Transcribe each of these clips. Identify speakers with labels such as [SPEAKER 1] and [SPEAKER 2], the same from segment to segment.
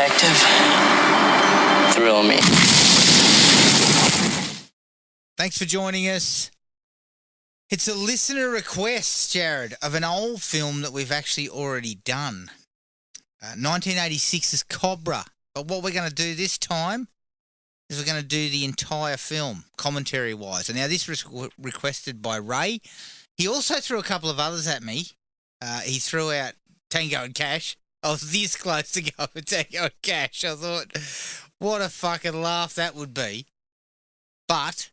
[SPEAKER 1] detective thrill me.
[SPEAKER 2] Thanks for joining us. It's a listener request, Jared, of an old film that we've actually already done. 1986's Cobra. But what we're going to do this time is we're going to do the entire film, commentary-wise. And now this was requested by Ray. He also threw a couple of others at me. He threw out Tango and Cash. I was this close to go with Tango and Cash. I thought, what a fucking laugh that would be. But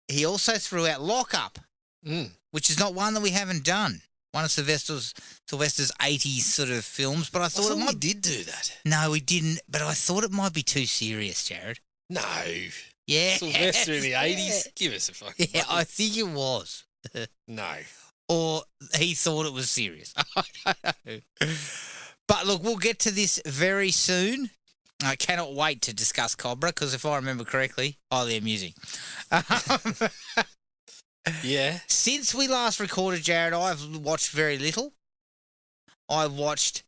[SPEAKER 2] he also threw out Lock Up, which is not one that we haven't done. One of Sylvester's 80s sort of films. But I thought
[SPEAKER 3] we did do that.
[SPEAKER 2] No, we didn't. But I thought it might be too serious, Jared.
[SPEAKER 3] No.
[SPEAKER 2] Yeah.
[SPEAKER 3] Sylvester in the 80s? Give us a fucking
[SPEAKER 2] Yeah, I think it was.
[SPEAKER 3] No.
[SPEAKER 2] Or he thought it was serious. I don't know. But look, we'll get to this very soon. I cannot wait to discuss Cobra because if I remember correctly, highly amusing.
[SPEAKER 3] Yeah.
[SPEAKER 2] Since we last recorded, Jared, I've watched very little. I watched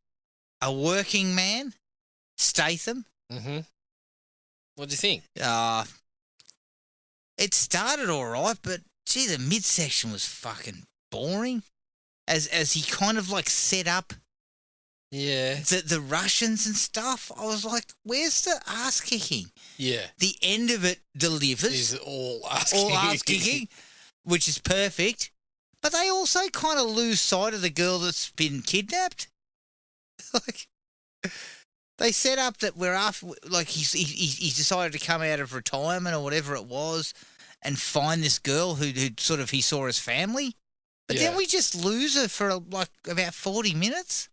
[SPEAKER 2] A Working Man, Statham.
[SPEAKER 3] Mm-hmm. What do you think?
[SPEAKER 2] It started all right, but gee, the midsection was fucking boring. As he kind of like set up the Russians and stuff. I was like, where's the ass kicking?
[SPEAKER 3] Yeah.
[SPEAKER 2] The end of it delivers.
[SPEAKER 3] Is all ass
[SPEAKER 2] kicking, which is perfect. But they also kind of lose sight of the girl that's been kidnapped. Like, they set up that we're after, like he decided to come out of retirement or whatever it was and find this girl who sort of he saw as family. But then we just lose her for like about 40 minutes.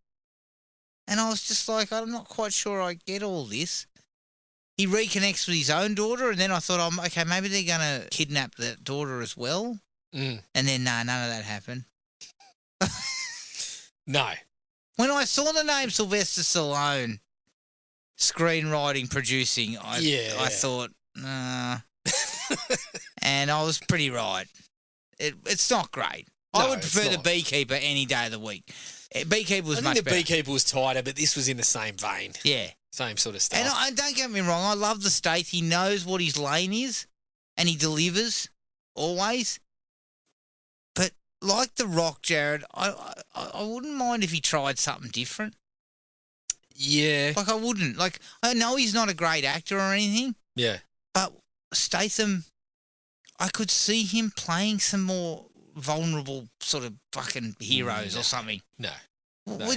[SPEAKER 2] And I was just like, I'm not quite sure I get all this. He reconnects with his own daughter, and then I thought, okay, maybe they're going to kidnap that daughter as well. And then, none of that happened.
[SPEAKER 3] No.
[SPEAKER 2] When I saw the name Slyvester Stallone, screenwriting, producing, I thought, nah. And I was pretty right. It's not great. I would prefer The Beekeeper any day of the week. Beekeeper was much better.
[SPEAKER 3] The Beekeeper was tighter, but this was in the same vein.
[SPEAKER 2] Yeah.
[SPEAKER 3] Same sort of stuff.
[SPEAKER 2] And don't get me wrong, I love the Stath. He knows what his lane is, and he delivers, always. But like The Rock, Jared, I wouldn't mind if he tried something different.
[SPEAKER 3] Yeah.
[SPEAKER 2] Like, I wouldn't. Like, I know he's not a great actor or anything.
[SPEAKER 3] Yeah.
[SPEAKER 2] But Statham, I could see him playing some more vulnerable sort of fucking heroes or something.
[SPEAKER 3] No.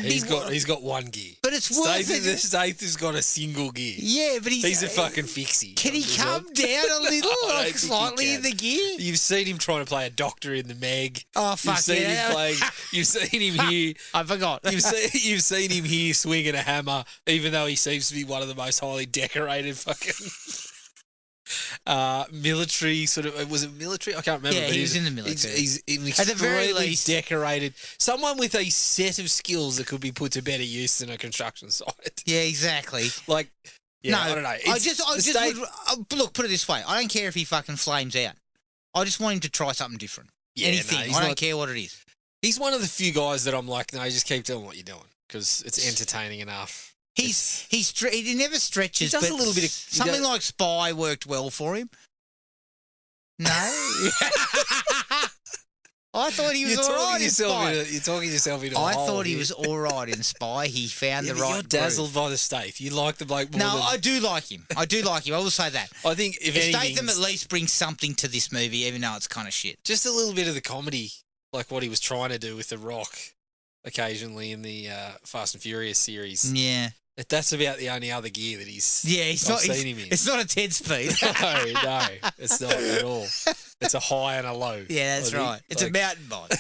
[SPEAKER 3] He's got one gear.
[SPEAKER 2] But it's worth it.
[SPEAKER 3] Statham's got a single gear.
[SPEAKER 2] Yeah, but
[SPEAKER 3] he's a fucking fixie.
[SPEAKER 2] Can he come down a little, like slightly in the gear?
[SPEAKER 3] You've seen him trying to play a doctor in the Meg.
[SPEAKER 2] Oh fuck!
[SPEAKER 3] You've seen him here.
[SPEAKER 2] I forgot.
[SPEAKER 3] You've seen him here swinging a hammer, even though he seems to be one of the most highly decorated fucking. Military sort of, was it military? I can't remember.
[SPEAKER 2] Yeah, he was in the military.
[SPEAKER 3] He's
[SPEAKER 2] at the very least
[SPEAKER 3] decorated. Someone with a set of skills that could be put to better use than a construction site.
[SPEAKER 2] Yeah, exactly.
[SPEAKER 3] Like, yeah, no, I don't know.
[SPEAKER 2] Look, put it this way. I don't care if he fucking flames out. I just want him to try something different. Yeah, anything. I don't care what it is.
[SPEAKER 3] He's one of the few guys that I'm like, no, just keep doing what you're doing because it's entertaining enough.
[SPEAKER 2] He never stretches.
[SPEAKER 3] He does a little bit of
[SPEAKER 2] something like Spy worked well for him. No, I thought he was all right in Spy.
[SPEAKER 3] You're talking yourself into.
[SPEAKER 2] I thought he was all right in Spy. He found the right.
[SPEAKER 3] You're dazzled by the Stath. You like the bloke more.
[SPEAKER 2] No, I do like him. I will say that.
[SPEAKER 3] I think if
[SPEAKER 2] Statham at least brings something to this movie, even though it's kind of shit.
[SPEAKER 3] Just a little bit of the comedy, like what he was trying to do with The Rock, occasionally in the Fast and Furious series.
[SPEAKER 2] Yeah.
[SPEAKER 3] That's about the only other gear that he's.
[SPEAKER 2] Yeah, I've seen him in. It's not a 10-speed.
[SPEAKER 3] No, it's not at all. It's a high and a low.
[SPEAKER 2] Yeah, that's right. It's a mountain bike.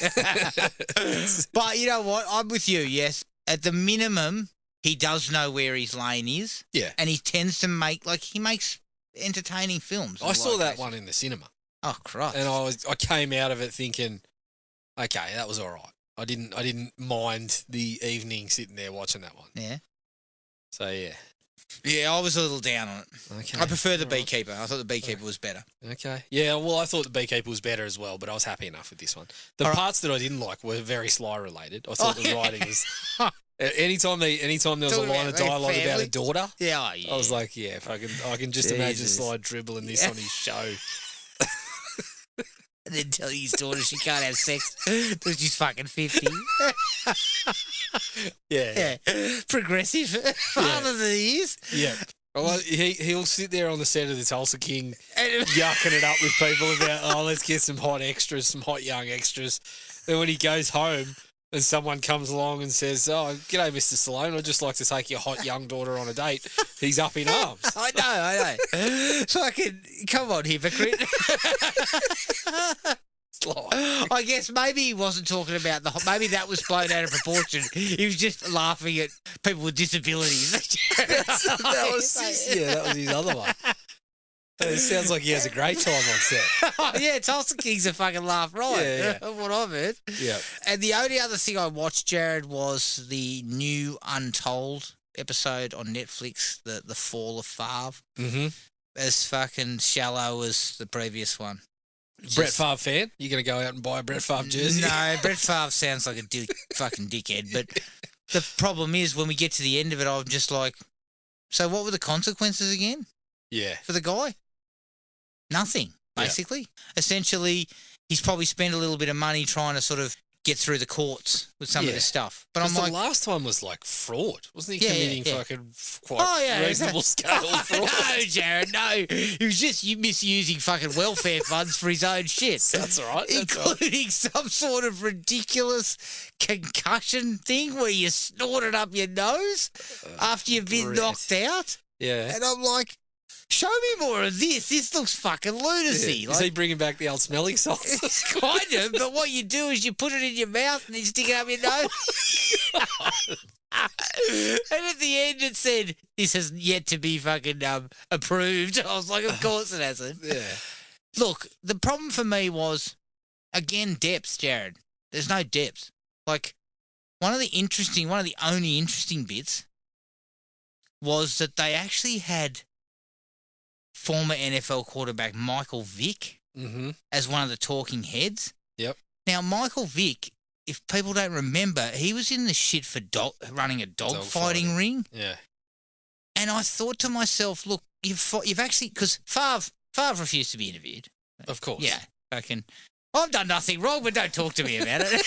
[SPEAKER 2] But you know what? I'm with you. Yes, at the minimum, he does know where his lane is.
[SPEAKER 3] Yeah,
[SPEAKER 2] and he tends to he makes entertaining films.
[SPEAKER 3] I saw that one in the cinema.
[SPEAKER 2] Oh, Christ!
[SPEAKER 3] And I came out of it thinking, okay, that was all right. I didn't mind the evening sitting there watching that one.
[SPEAKER 2] Yeah.
[SPEAKER 3] So, yeah.
[SPEAKER 2] Yeah, I was a little down on it.
[SPEAKER 3] Okay.
[SPEAKER 2] I prefer The Beekeeper. I thought The Beekeeper was better.
[SPEAKER 3] Okay. Yeah, well, I thought The Beekeeper was better as well, but I was happy enough with this one. The parts that I didn't like were very Sly related. I thought the writing was Anytime there was a line of dialogue about a daughter,
[SPEAKER 2] yeah, yeah.
[SPEAKER 3] I was like, yeah, I can just imagine Sly dribbling this on his show.
[SPEAKER 2] And then tell his daughter she can't have sex because she's fucking 50.
[SPEAKER 3] Yeah.
[SPEAKER 2] Progressive father that he is.
[SPEAKER 3] Yeah. Well, he'll sit there on the set of the Tulsa King yucking it up with people about, let's get some hot extras, some hot young extras. Then when he goes home and someone comes along and says, g'day, Mr. Stallone, I'd just like to take your hot young daughter on a date, he's up in arms.
[SPEAKER 2] I know. Fucking, come on, hypocrite. I guess maybe he wasn't talking about maybe that was blown out of proportion. He was just laughing at people with disabilities.
[SPEAKER 3] that was his other one. It sounds like he has a great time on set.
[SPEAKER 2] Tulsa King's a fucking laugh, right?
[SPEAKER 3] Yeah.
[SPEAKER 2] What I've heard.
[SPEAKER 3] Yeah.
[SPEAKER 2] And the only other thing I watched, Jared, was the new Untold episode on Netflix, the Fall of Favre.
[SPEAKER 3] Mm-hmm.
[SPEAKER 2] As fucking shallow as the previous one.
[SPEAKER 3] Brett Favre fan? You going to go out and buy a Brett Favre jersey?
[SPEAKER 2] No, Brett Favre sounds like a fucking dickhead. But the problem is when we get to the end of it, I'm just like, so what were the consequences again?
[SPEAKER 3] Yeah.
[SPEAKER 2] For the guy? Nothing, basically. Yeah. Essentially, he's probably spent a little bit of money trying to sort of get through the courts with some of this stuff. But I'm like,
[SPEAKER 3] the last one was like fraud, wasn't he? Committing fucking quite reasonable scale fraud.
[SPEAKER 2] No, Jared, no. He was just misusing fucking welfare funds for his own shit.
[SPEAKER 3] That's all right.
[SPEAKER 2] Including some sort of ridiculous concussion thing where you snort it up your nose after you've been knocked out.
[SPEAKER 3] Yeah.
[SPEAKER 2] And I'm like, show me more of this. This looks fucking lunacy.
[SPEAKER 3] Yeah. Is he bringing back the old smelling salts?
[SPEAKER 2] Kind of, but what you do is you put it in your mouth and you stick it up your nose. And at the end it said, this has yet to be fucking approved. I was like, of course it hasn't.
[SPEAKER 3] Yeah.
[SPEAKER 2] Look, the problem for me was, again, depth, Jared. There's no depth. Like, one of the only interesting bits was that they actually had former NFL quarterback Michael Vick as one of the talking heads.
[SPEAKER 3] Yep.
[SPEAKER 2] Now, Michael Vick, if people don't remember, he was in the shit for running a dog fighting ring.
[SPEAKER 3] Yeah.
[SPEAKER 2] And I thought to myself, look, you've actually, because Favre refused to be interviewed.
[SPEAKER 3] Of course.
[SPEAKER 2] Yeah. I've done nothing wrong, but don't talk to me about it.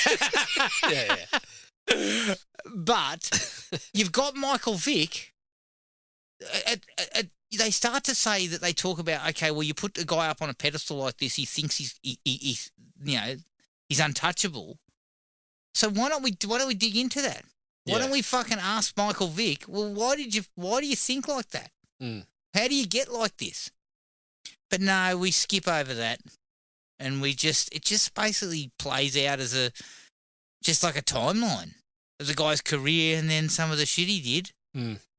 [SPEAKER 3] Yeah.
[SPEAKER 2] But you've got Michael Vick. They start to say that they talk about, okay, well, you put a guy up on a pedestal like this, he thinks he's untouchable. So why don't we dig into that? Why don't we fucking ask Michael Vick, well, why do you think like that? How do you get like this? But no, we skip over that, and it just basically plays out as just like a timeline of the guy's career and then some of the shit he did.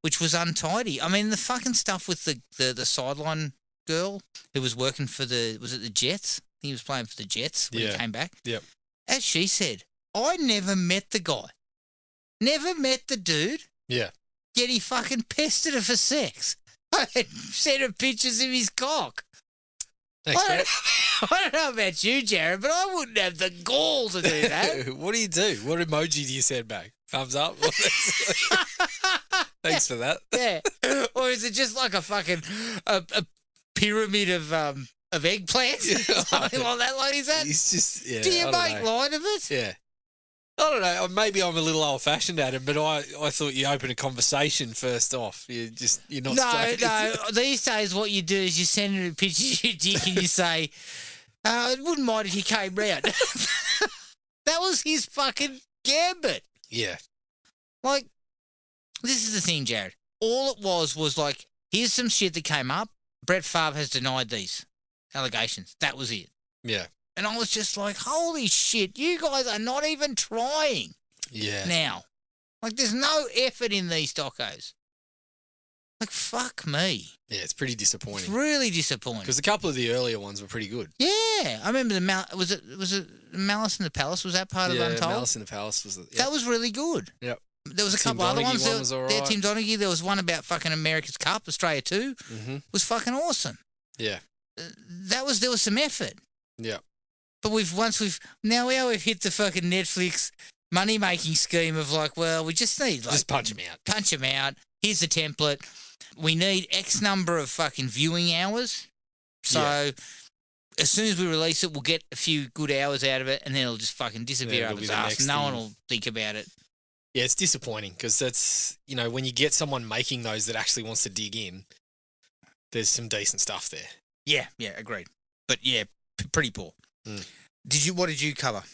[SPEAKER 2] Which was untidy. I mean, the fucking stuff with the sideline girl who was working for was it the Jets? He was playing for the Jets when he came back. Yep. As she said, I never met the guy. Never met the dude.
[SPEAKER 3] Yeah.
[SPEAKER 2] Yet he fucking pestered her for sex. I sent her pictures of his cock.
[SPEAKER 3] Thanks,
[SPEAKER 2] I don't know about you, Jared, but I wouldn't have the gall to do that.
[SPEAKER 3] What do you do? What emoji do you send back? Thumbs up? Thanks for that.
[SPEAKER 2] Yeah. Or is it just like a fucking a pyramid of eggplants? Something like that, like is that?
[SPEAKER 3] It's just, yeah.
[SPEAKER 2] Do you make light of it?
[SPEAKER 3] Yeah. I don't know. Maybe I'm a little old-fashioned at it, but I thought you open a conversation first off. You're not.
[SPEAKER 2] No. These days, what you do is you send her a picture of your dick and you say, "I wouldn't mind if you came round." That was his fucking gambit.
[SPEAKER 3] Yeah.
[SPEAKER 2] Like, this is the thing, Jared. All it was like, here's some shit that came up. Brett Favre has denied these allegations. That was it.
[SPEAKER 3] Yeah.
[SPEAKER 2] And I was just like, holy shit, you guys are not even trying.
[SPEAKER 3] Yeah.
[SPEAKER 2] Now. Like, there's no effort in these docos. Like, fuck me.
[SPEAKER 3] Yeah, it's pretty disappointing.
[SPEAKER 2] It's really disappointing.
[SPEAKER 3] Because a couple of the earlier ones were pretty good.
[SPEAKER 2] Yeah. I remember was it Malice in the Palace? Was that part of Untold?
[SPEAKER 3] Yeah, Malice in the Palace was
[SPEAKER 2] That was really good.
[SPEAKER 3] Yep.
[SPEAKER 2] There was a couple other ones.
[SPEAKER 3] One was all right.
[SPEAKER 2] Tim Donaghy. There was one about fucking America's Cup, Australia 2. Was fucking awesome.
[SPEAKER 3] Yeah.
[SPEAKER 2] There was some effort.
[SPEAKER 3] Yeah.
[SPEAKER 2] But we've hit the fucking Netflix money-making scheme of like, well, we just need like
[SPEAKER 3] Just punch him out.
[SPEAKER 2] Punch him out. Here's the template. We need X number of fucking viewing hours. So as soon as we release it, we'll get a few good hours out of it, and then it'll just fucking disappear up its ass. No one will think about it.
[SPEAKER 3] Yeah, it's disappointing because that's, when you get someone making those that actually wants to dig in, there's some decent stuff there.
[SPEAKER 2] Yeah, agreed. But yeah, pretty poor. What did you cover?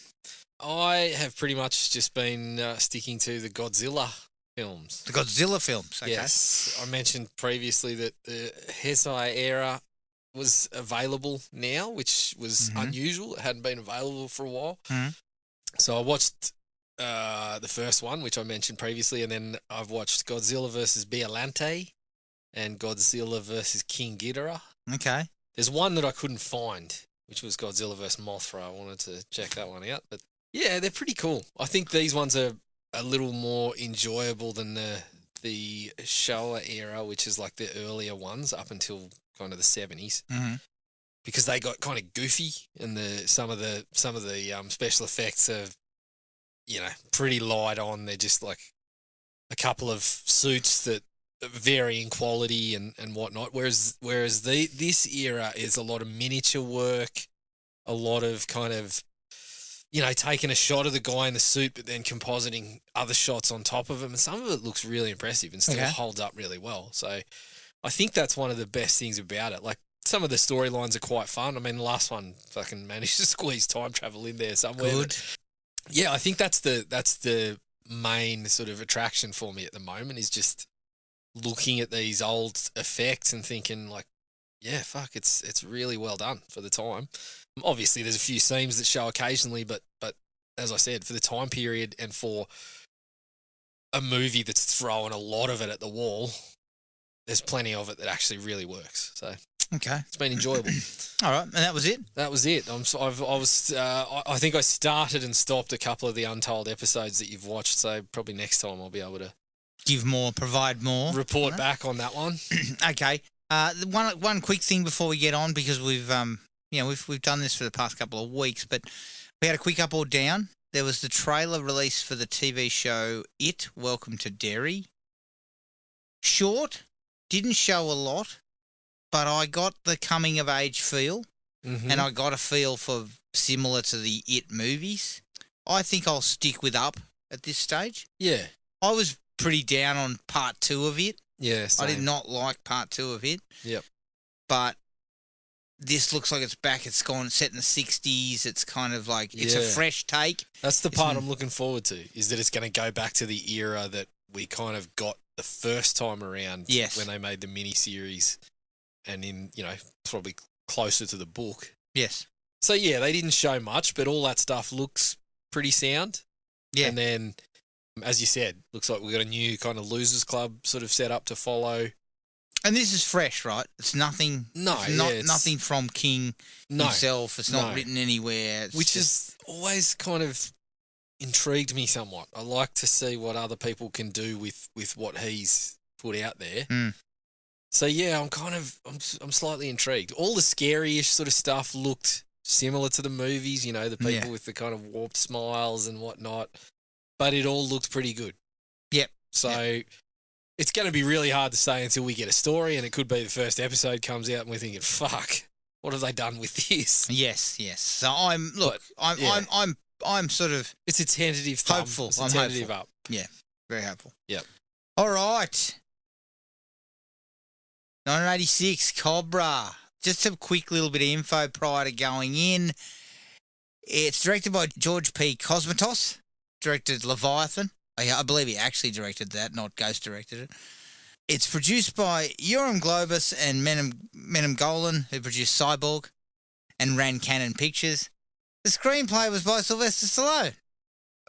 [SPEAKER 3] I have pretty much just been sticking to the Godzilla films.
[SPEAKER 2] The Godzilla films, okay.
[SPEAKER 3] Yes. I mentioned previously that the Heisei era was available now, which was unusual. It hadn't been available for a while. So I watched the first one, which I mentioned previously, and then I've watched Godzilla vs. Biollante and Godzilla vs. King Ghidorah.
[SPEAKER 2] Okay.
[SPEAKER 3] There's one that I couldn't find, which was Godzilla vs. Mothra. I wanted to check that one out. But yeah, they're pretty cool. I think these ones are a little more enjoyable than the Showa era, which is like the earlier ones up until kind of the 70s. Because they got kind of goofy, and some of the special effects are, pretty light on. They're just like a couple of suits that vary in quality and whatnot. Whereas this era is a lot of miniature work, a lot of kind of, taking a shot of the guy in the suit, but then compositing other shots on top of him. And some of it looks really impressive and still holds up really well. So I think that's one of the best things about it. Like, some of the storylines are quite fun. I mean, the last one fucking managed to squeeze time travel in there somewhere.
[SPEAKER 2] Good.
[SPEAKER 3] Yeah, I think that's the main sort of attraction for me at the moment, is just looking at these old effects and thinking like, yeah, fuck, it's really well done for the time. Obviously, there's a few seams that show occasionally, but as I said, for the time period and for a movie that's throwing a lot of it at the wall, there's plenty of it that actually really works. So
[SPEAKER 2] okay,
[SPEAKER 3] it's been enjoyable.
[SPEAKER 2] All right, and that was it.
[SPEAKER 3] That was it. I think I started and stopped a couple of the untold episodes that you've watched. So probably next time I'll be able to
[SPEAKER 2] provide more,
[SPEAKER 3] report back on that one.
[SPEAKER 2] Okay. One quick thing before we get on, because we've done this for the past couple of weeks, but we had a quick up or down. There was the trailer released for the TV show It, Welcome to Derry. Short, didn't show a lot, but I got the coming of age feel, and I got a feel for similar to the It movies. I think I'll stick with Up at this stage.
[SPEAKER 3] Yeah.
[SPEAKER 2] I was pretty down on part 2 of It.
[SPEAKER 3] Yeah, same.
[SPEAKER 2] I did not like part 2 of It.
[SPEAKER 3] Yep.
[SPEAKER 2] But this looks like it's back. It's gone set in the 60s. It's kind of like, it's a fresh take.
[SPEAKER 3] That's the part I'm looking forward to, is that it's going to go back to the era that we kind of got the first time around, when they made the miniseries, and in, probably closer to the book.
[SPEAKER 2] Yes.
[SPEAKER 3] So, yeah, they didn't show much, but all that stuff looks pretty sound. Yeah. And then, as you said, looks like we've got a new kind of Losers Club sort of set up to follow.
[SPEAKER 2] And this is fresh, right? It's nothing. Nothing from King himself. It's not written anywhere.
[SPEAKER 3] Which has always kind of intrigued me somewhat. I like to see what other people can do with what he's put out there. So yeah, I'm slightly intrigued. All the scary-ish sort of stuff looked similar to the movies. The people with the kind of warped smiles and whatnot. But it all looked pretty good.
[SPEAKER 2] Yep.
[SPEAKER 3] So it's going to be really hard to say until we get a story, and it could be the first episode comes out and we're thinking, fuck, what have they done with this?
[SPEAKER 2] Yes. So I'm sort of,
[SPEAKER 3] it's a tentative
[SPEAKER 2] hopeful.
[SPEAKER 3] It's a tentative up.
[SPEAKER 2] Yeah, very hopeful.
[SPEAKER 3] Yep.
[SPEAKER 2] All right. 1986, Cobra. Just a quick little bit of info prior to going in. It's directed by George P. Cosmatos. Directed Leviathan. I believe he actually directed that, not Ghost directed it. It's produced by Yoram Globus and Menem Golan, who produced Cyborg and ran Cannon Pictures. The screenplay was by Slyvester Stallone,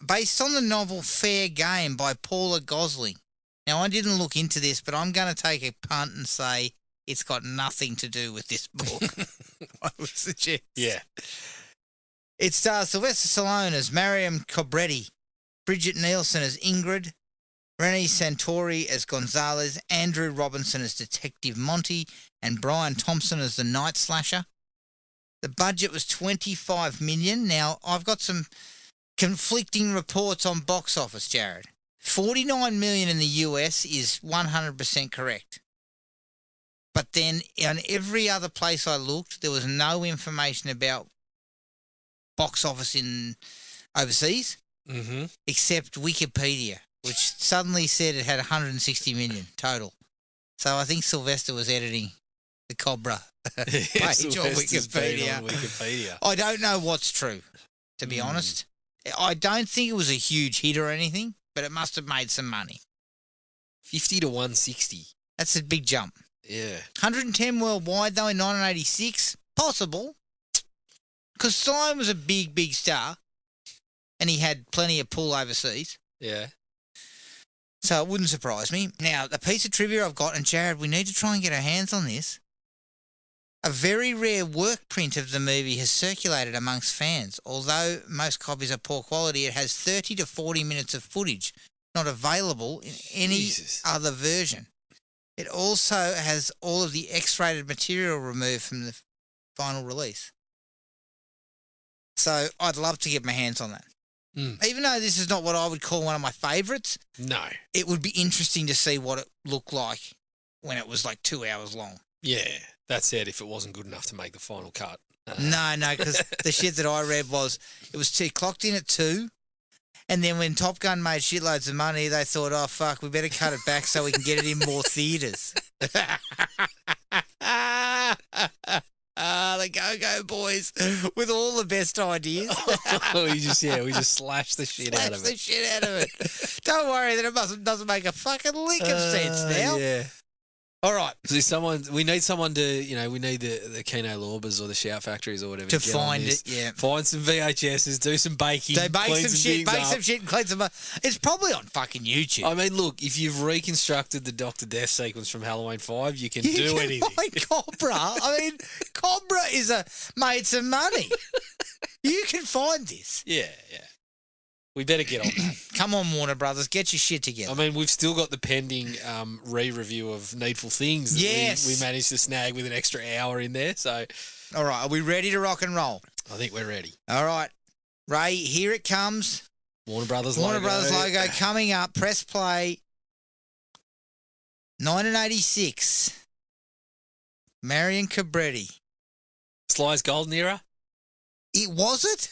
[SPEAKER 2] based on the novel Fair Game by Paula Gosling. Now, I didn't look into this, but I'm going to take a punt and say it's got nothing to do with this book. I would suggest.
[SPEAKER 3] Yeah.
[SPEAKER 2] It stars Slyvester Stallone as Mariam Cobreti, Bridget Nielsen as Ingrid, Renee Santori as Gonzalez, Andrew Robinson as Detective Monty, and Brian Thompson as the Night Slasher. The budget was $25 million. Now, I've got some conflicting reports on box office, Jared. 49 million in the US is 100% correct. But then on every other place I looked, there was no information about box office in overseas, except Wikipedia, which suddenly said it had 160 million total. So I think Sylvester was editing the Cobra page on Wikipedia. I don't know what's true, to be honest. I don't think it was a huge hit or anything, but it must have made some money.
[SPEAKER 3] 50 to 160.
[SPEAKER 2] That's a big jump.
[SPEAKER 3] Yeah.
[SPEAKER 2] 110 worldwide, though, in 1986. Possible. Because Stallone was a big, big star, and he had plenty of pull overseas.
[SPEAKER 3] Yeah.
[SPEAKER 2] So it wouldn't surprise me. Now, the piece of trivia I've got, and Jared, we need to try and get our hands on this. A very rare work print of the movie has circulated amongst fans. Although most copies are poor quality, it has 30 to 40 minutes of footage not available in any other version. It also has all of the X-rated material removed from the final release. So I'd love to get my hands on that. Even though this is not what I would call one of my favourites,
[SPEAKER 3] no,
[SPEAKER 2] it would be interesting to see what it looked like when it was like 2 hours long.
[SPEAKER 3] Yeah, that's it. If it wasn't good enough to make the final cut.
[SPEAKER 2] No, because the shit that I read was it clocked in at 2, and then when Top Gun made shitloads of money, they thought, oh, fuck, we better cut it back so we can get it in more theatres. The Go-Go Boys with all the best ideas.
[SPEAKER 3] we just slashed the shit out of it.
[SPEAKER 2] Slashed the shit out of it. Don't worry that it doesn't make a fucking lick of sense now.
[SPEAKER 3] Yeah.
[SPEAKER 2] All right.
[SPEAKER 3] So we need someone to, we need the Keno Lorbas or the Shout Factories or whatever
[SPEAKER 2] to find it, yeah.
[SPEAKER 3] Find some VHSs, do some baking.
[SPEAKER 2] They bake some shit and clean some. It's probably on fucking YouTube.
[SPEAKER 3] I mean, look, if you've reconstructed the Dr. Death sequence from Halloween 5, you can do anything.
[SPEAKER 2] Find Cobra. I mean, Cobra made some money. You can find this.
[SPEAKER 3] Yeah. We better get on that.
[SPEAKER 2] Come on, Warner Brothers, get your shit together.
[SPEAKER 3] I mean, we've still got the pending re-review of Needful Things that we managed to snag with an extra hour in there. So,
[SPEAKER 2] all right, are we ready to rock and roll?
[SPEAKER 3] I think we're ready.
[SPEAKER 2] All right, Ray, here it comes.
[SPEAKER 3] Warner Brothers
[SPEAKER 2] logo coming up. Press play. 1986. Marion Cobreti.
[SPEAKER 3] Sly's golden era.
[SPEAKER 2] Was it?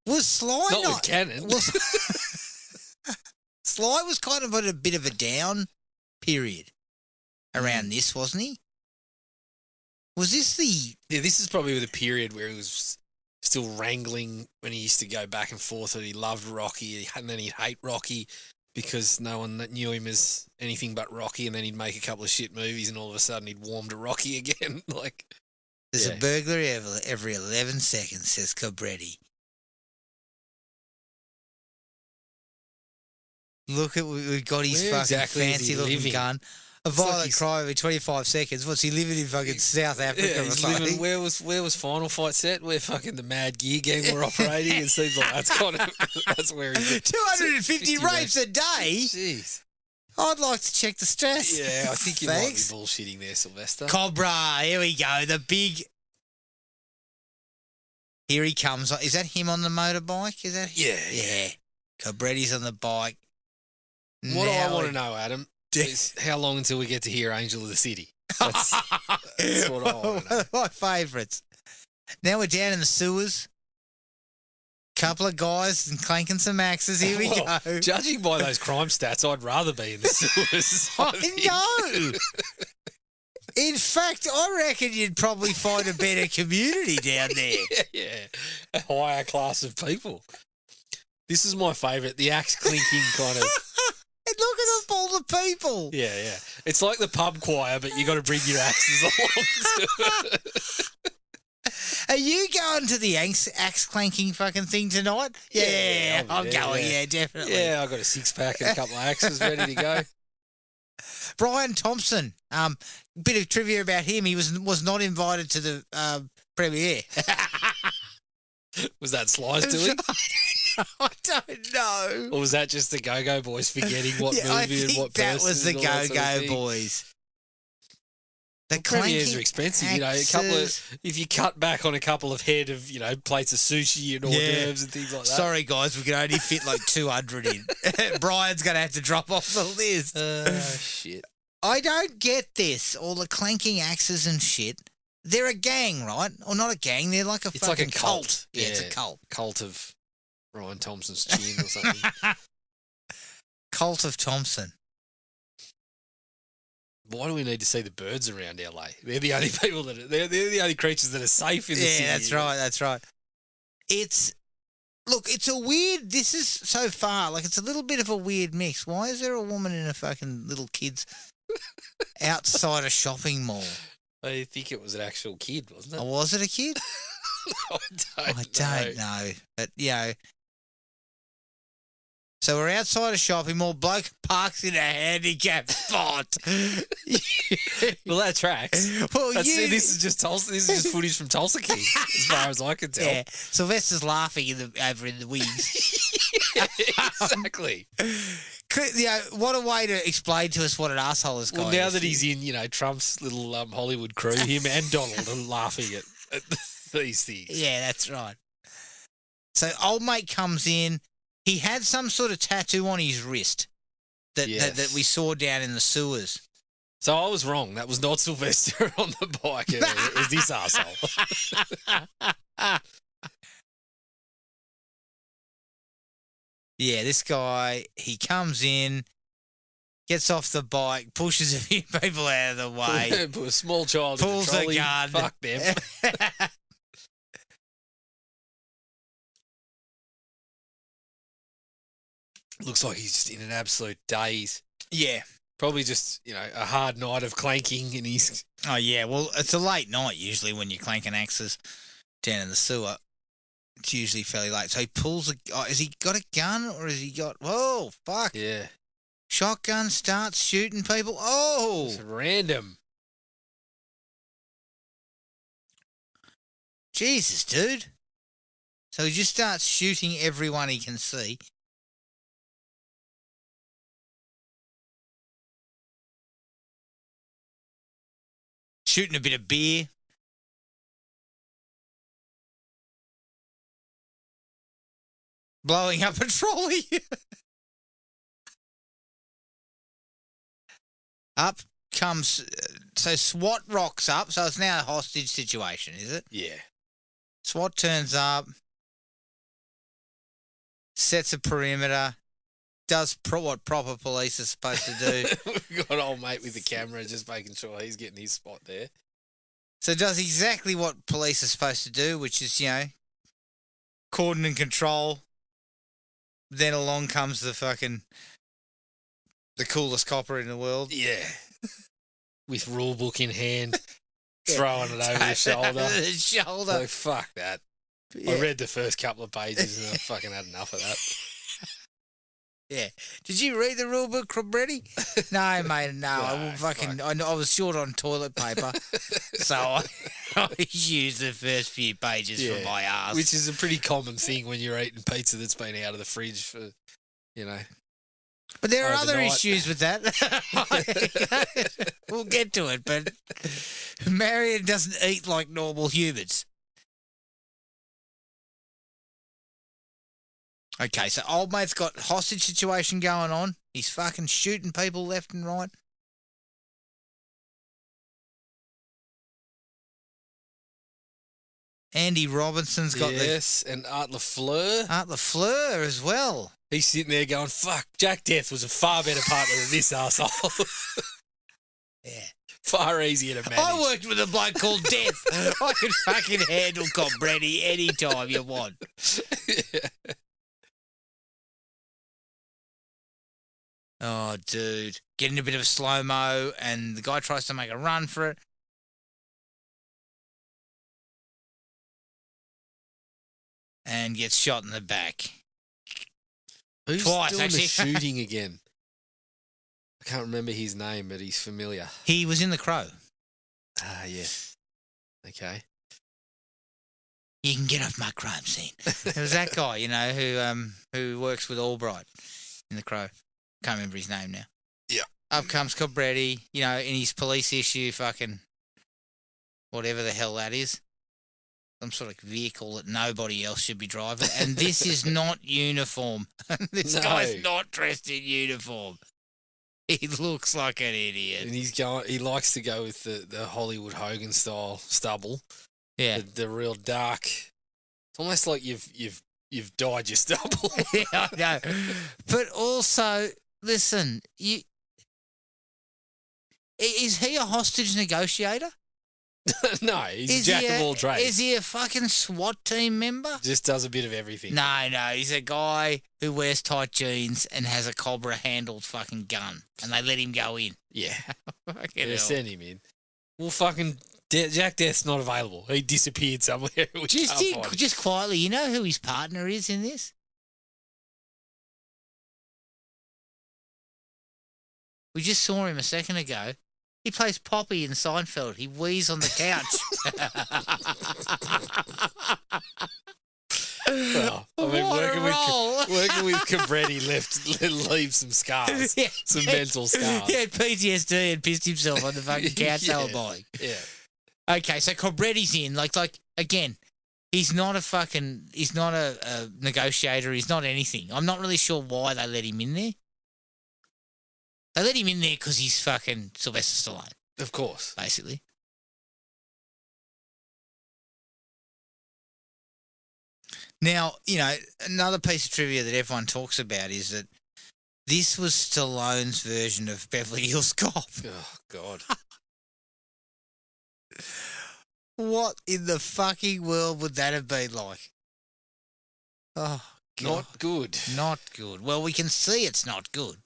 [SPEAKER 2] Was Sly
[SPEAKER 3] not with Cannon?
[SPEAKER 2] Sly was kind of at a bit of a down period around this, wasn't he? Was this the...
[SPEAKER 3] Yeah, this is probably the period where he was still wrangling when he used to go back and forth that he loved Rocky and then he'd hate Rocky because no one knew him as anything but Rocky, and then he'd make a couple of shit movies and all of a sudden he'd warm to Rocky again.
[SPEAKER 2] There's a burglary every 11 seconds, says Cobreti. Look at, we've got his fancy looking gun. A violent crime every 25 seconds. What's he living in fucking South Africa or something?
[SPEAKER 3] Where was Final Fight set? Where fucking the Mad Gear Gang were operating? It seems like that's where he's at.
[SPEAKER 2] 250 rapes a day?
[SPEAKER 3] Jeez.
[SPEAKER 2] I'd like to check the stress.
[SPEAKER 3] Yeah, I think you might be bullshitting there, Sylvester.
[SPEAKER 2] Cobra, here we go. The big... Here he comes. Is that him on the motorbike? Is that him? Yeah. Cobreti's on the bike.
[SPEAKER 3] What I want to know, Adam, is how long until we get to hear Angel of the City? That's what I want to know.
[SPEAKER 2] One of my favourites. Now we're down in the sewers. Couple of guys and clanking some axes. Here we go.
[SPEAKER 3] Judging by those crime stats, I'd rather be in the sewers.
[SPEAKER 2] I know. In fact, I reckon you'd probably find a better community down there.
[SPEAKER 3] Yeah. A higher class of people. This is my favourite, the axe clinking kind of...
[SPEAKER 2] And look at all the people.
[SPEAKER 3] Yeah. It's like the pub choir, but you got to bring your axes along to it.
[SPEAKER 2] Are you going to the axe clanking fucking thing tonight? Yeah, I'm going. Yeah, definitely.
[SPEAKER 3] Yeah, I got a 6-pack and a couple of axes ready to go.
[SPEAKER 2] Brian Thompson. Bit of trivia about him. He was not invited to the premiere.
[SPEAKER 3] Was that Sly's doing?
[SPEAKER 2] I don't know.
[SPEAKER 3] Or was that just the Go-Go Boys forgetting what movie and what person?
[SPEAKER 2] That was the Go-Go Boys. The
[SPEAKER 3] Premiers
[SPEAKER 2] clanking
[SPEAKER 3] are expensive, you know. A couple of, if you cut back on a couple of head of, you know, plates of sushi and hors d'oeuvres and things like that.
[SPEAKER 2] Sorry, guys, we can only fit like 200 in. Brian's going to have to drop off the list.
[SPEAKER 3] Shit.
[SPEAKER 2] I don't get this. All the clanking axes and shit. They're a gang, right? Or not a gang. They're like a
[SPEAKER 3] It's
[SPEAKER 2] fucking
[SPEAKER 3] like a cult.
[SPEAKER 2] Yeah, it's a cult.
[SPEAKER 3] Cult of Ryan Thompson's chin or something.
[SPEAKER 2] Cult of Thompson.
[SPEAKER 3] Why do we need to see the birds around LA? They're the only people they're the only creatures that are safe in the city.
[SPEAKER 2] Yeah, that's right. It's a weird. This is so far like it's a little bit of a weird mix. Why is there a woman in a fucking little kid's outside a shopping mall?
[SPEAKER 3] I think it was an actual kid, wasn't it?
[SPEAKER 2] Oh, was it a kid?
[SPEAKER 3] I
[SPEAKER 2] don't know. But, you know. So we're outside a shopping mall. Bloke parks in a handicapped spot.
[SPEAKER 3] Well, that tracks.
[SPEAKER 2] Well,
[SPEAKER 3] this is just Tulsa. This is just footage from Tulsa King, as far as I can tell.
[SPEAKER 2] Yeah, Sylvester's laughing over in the wings.
[SPEAKER 3] Exactly.
[SPEAKER 2] You know, what a way to explain to us what an asshole this guy is.
[SPEAKER 3] Well, now that he's in, you know, Trump's little Hollywood crew, him and Donald are laughing at these things.
[SPEAKER 2] Yeah, that's right. So old mate comes in. He had some sort of tattoo on his wrist that we saw down in the sewers.
[SPEAKER 3] So I was wrong. That was not Sylvester on the bike. It was this arsehole.
[SPEAKER 2] Yeah, this guy, he comes in, gets off the bike, pushes a few people out of the way.
[SPEAKER 3] Put a small child
[SPEAKER 2] pulls
[SPEAKER 3] in the trolley.
[SPEAKER 2] a gun.
[SPEAKER 3] Fuck them. Looks like he's just in an absolute daze.
[SPEAKER 2] Yeah.
[SPEAKER 3] Probably just, you know, a hard night of clanking and he's...
[SPEAKER 2] Oh, yeah. Well, it's a late night usually when you're clanking axes down in the sewer. It's usually fairly late. So he pulls has he got a gun or has he got... Whoa, fuck.
[SPEAKER 3] Yeah.
[SPEAKER 2] Shotgun, starts shooting people. Oh!
[SPEAKER 3] It's random.
[SPEAKER 2] Jesus, dude. So he just starts shooting everyone he can see. Shooting a bit of beer. Blowing up a trolley. Up comes... So SWAT rocks up. So it's now a hostage situation, is it?
[SPEAKER 3] Yeah.
[SPEAKER 2] SWAT turns up. Sets a perimeter. Does what proper police are supposed to do.
[SPEAKER 3] We've got old mate with the camera just making sure he's getting his spot there.
[SPEAKER 2] So does exactly what police are supposed to do, which is, you know, cordon and control. Then along comes the coolest copper in the world.
[SPEAKER 3] Yeah. With rule book in hand, throwing it over the shoulder.
[SPEAKER 2] The shoulder.
[SPEAKER 3] Like, fuck that.
[SPEAKER 2] Yeah.
[SPEAKER 3] I read the first couple of pages and I fucking had enough of that.
[SPEAKER 2] Yeah. Did you read the rule book, Cobreti? No, mate, no. I was short on toilet paper, so I used the first few pages for my ass.
[SPEAKER 3] Which is a pretty common thing when you're eating pizza that's been out of the fridge for, you know.
[SPEAKER 2] But there are other
[SPEAKER 3] overnight.
[SPEAKER 2] issues with that. We'll get to it, but Marion doesn't eat like normal humans. Okay, so old mate's got hostage situation going on. He's fucking shooting people left and right. Andy Robinson's got
[SPEAKER 3] and Art LaFleur.
[SPEAKER 2] Art LaFleur as well.
[SPEAKER 3] He's sitting there going, fuck, Jack Death was a far better partner than this arsehole.
[SPEAKER 2] Yeah.
[SPEAKER 3] Far easier to manage.
[SPEAKER 2] I worked with a bloke called Death. I could fucking handle Cobreti anytime you want.
[SPEAKER 3] Yeah.
[SPEAKER 2] Oh, dude. Getting a bit of a slow-mo, and the guy tries to make a run for it. And gets shot in the back.
[SPEAKER 3] Who's
[SPEAKER 2] Twice,
[SPEAKER 3] doing
[SPEAKER 2] actually.
[SPEAKER 3] the shooting again? I can't remember his name, but he's familiar.
[SPEAKER 2] He was in The Crow.
[SPEAKER 3] Ah, yeah. Okay.
[SPEAKER 2] You can get off my crime scene. It was that guy, you know, who works with Albright in The Crow. Can't remember his name now.
[SPEAKER 3] Yeah.
[SPEAKER 2] Up comes Cobreti, you know, in his police issue, fucking whatever the hell that is. Some sort of vehicle that nobody else should be driving. And this is not uniform. This guy's not dressed in uniform. He looks like an idiot.
[SPEAKER 3] And he likes to go with the Hollywood Hogan style stubble.
[SPEAKER 2] Yeah.
[SPEAKER 3] The real dark. It's almost like you've dyed your stubble.
[SPEAKER 2] Yeah, I know. But also, listen, is he a hostage negotiator?
[SPEAKER 3] No, he's a jack of all trades.
[SPEAKER 2] Is he a fucking SWAT team member?
[SPEAKER 3] Just does a bit of everything.
[SPEAKER 2] No, he's a guy who wears tight jeans and has a Cobra handled fucking gun, and they let him go in.
[SPEAKER 3] Yeah.
[SPEAKER 2] Fucking
[SPEAKER 3] send him in. Well, fucking Jack Death's not available. He disappeared somewhere.
[SPEAKER 2] Just quietly, you know who his partner is in this? We just saw him a second ago. He plays Poppy in Seinfeld. He wheezes on the couch.
[SPEAKER 3] Well, I mean, working with Cobreti leaves some scars, some mental scars.
[SPEAKER 2] He had PTSD and pissed himself on the fucking couch they were buying.
[SPEAKER 3] Yeah.
[SPEAKER 2] Okay, so Cobreti's in. Like again, he's not a negotiator. He's not anything. I'm not really sure why they let him in there. They let him in there because he's fucking Sylvester Stallone.
[SPEAKER 3] Of course.
[SPEAKER 2] Basically. Now, another piece of trivia that everyone talks about is that this was Stallone's version of Beverly Hills Cop.
[SPEAKER 3] Oh, God.
[SPEAKER 2] What in the fucking world would that have been like? Oh, God.
[SPEAKER 3] Not good.
[SPEAKER 2] Not good. Well, we can see it's not good.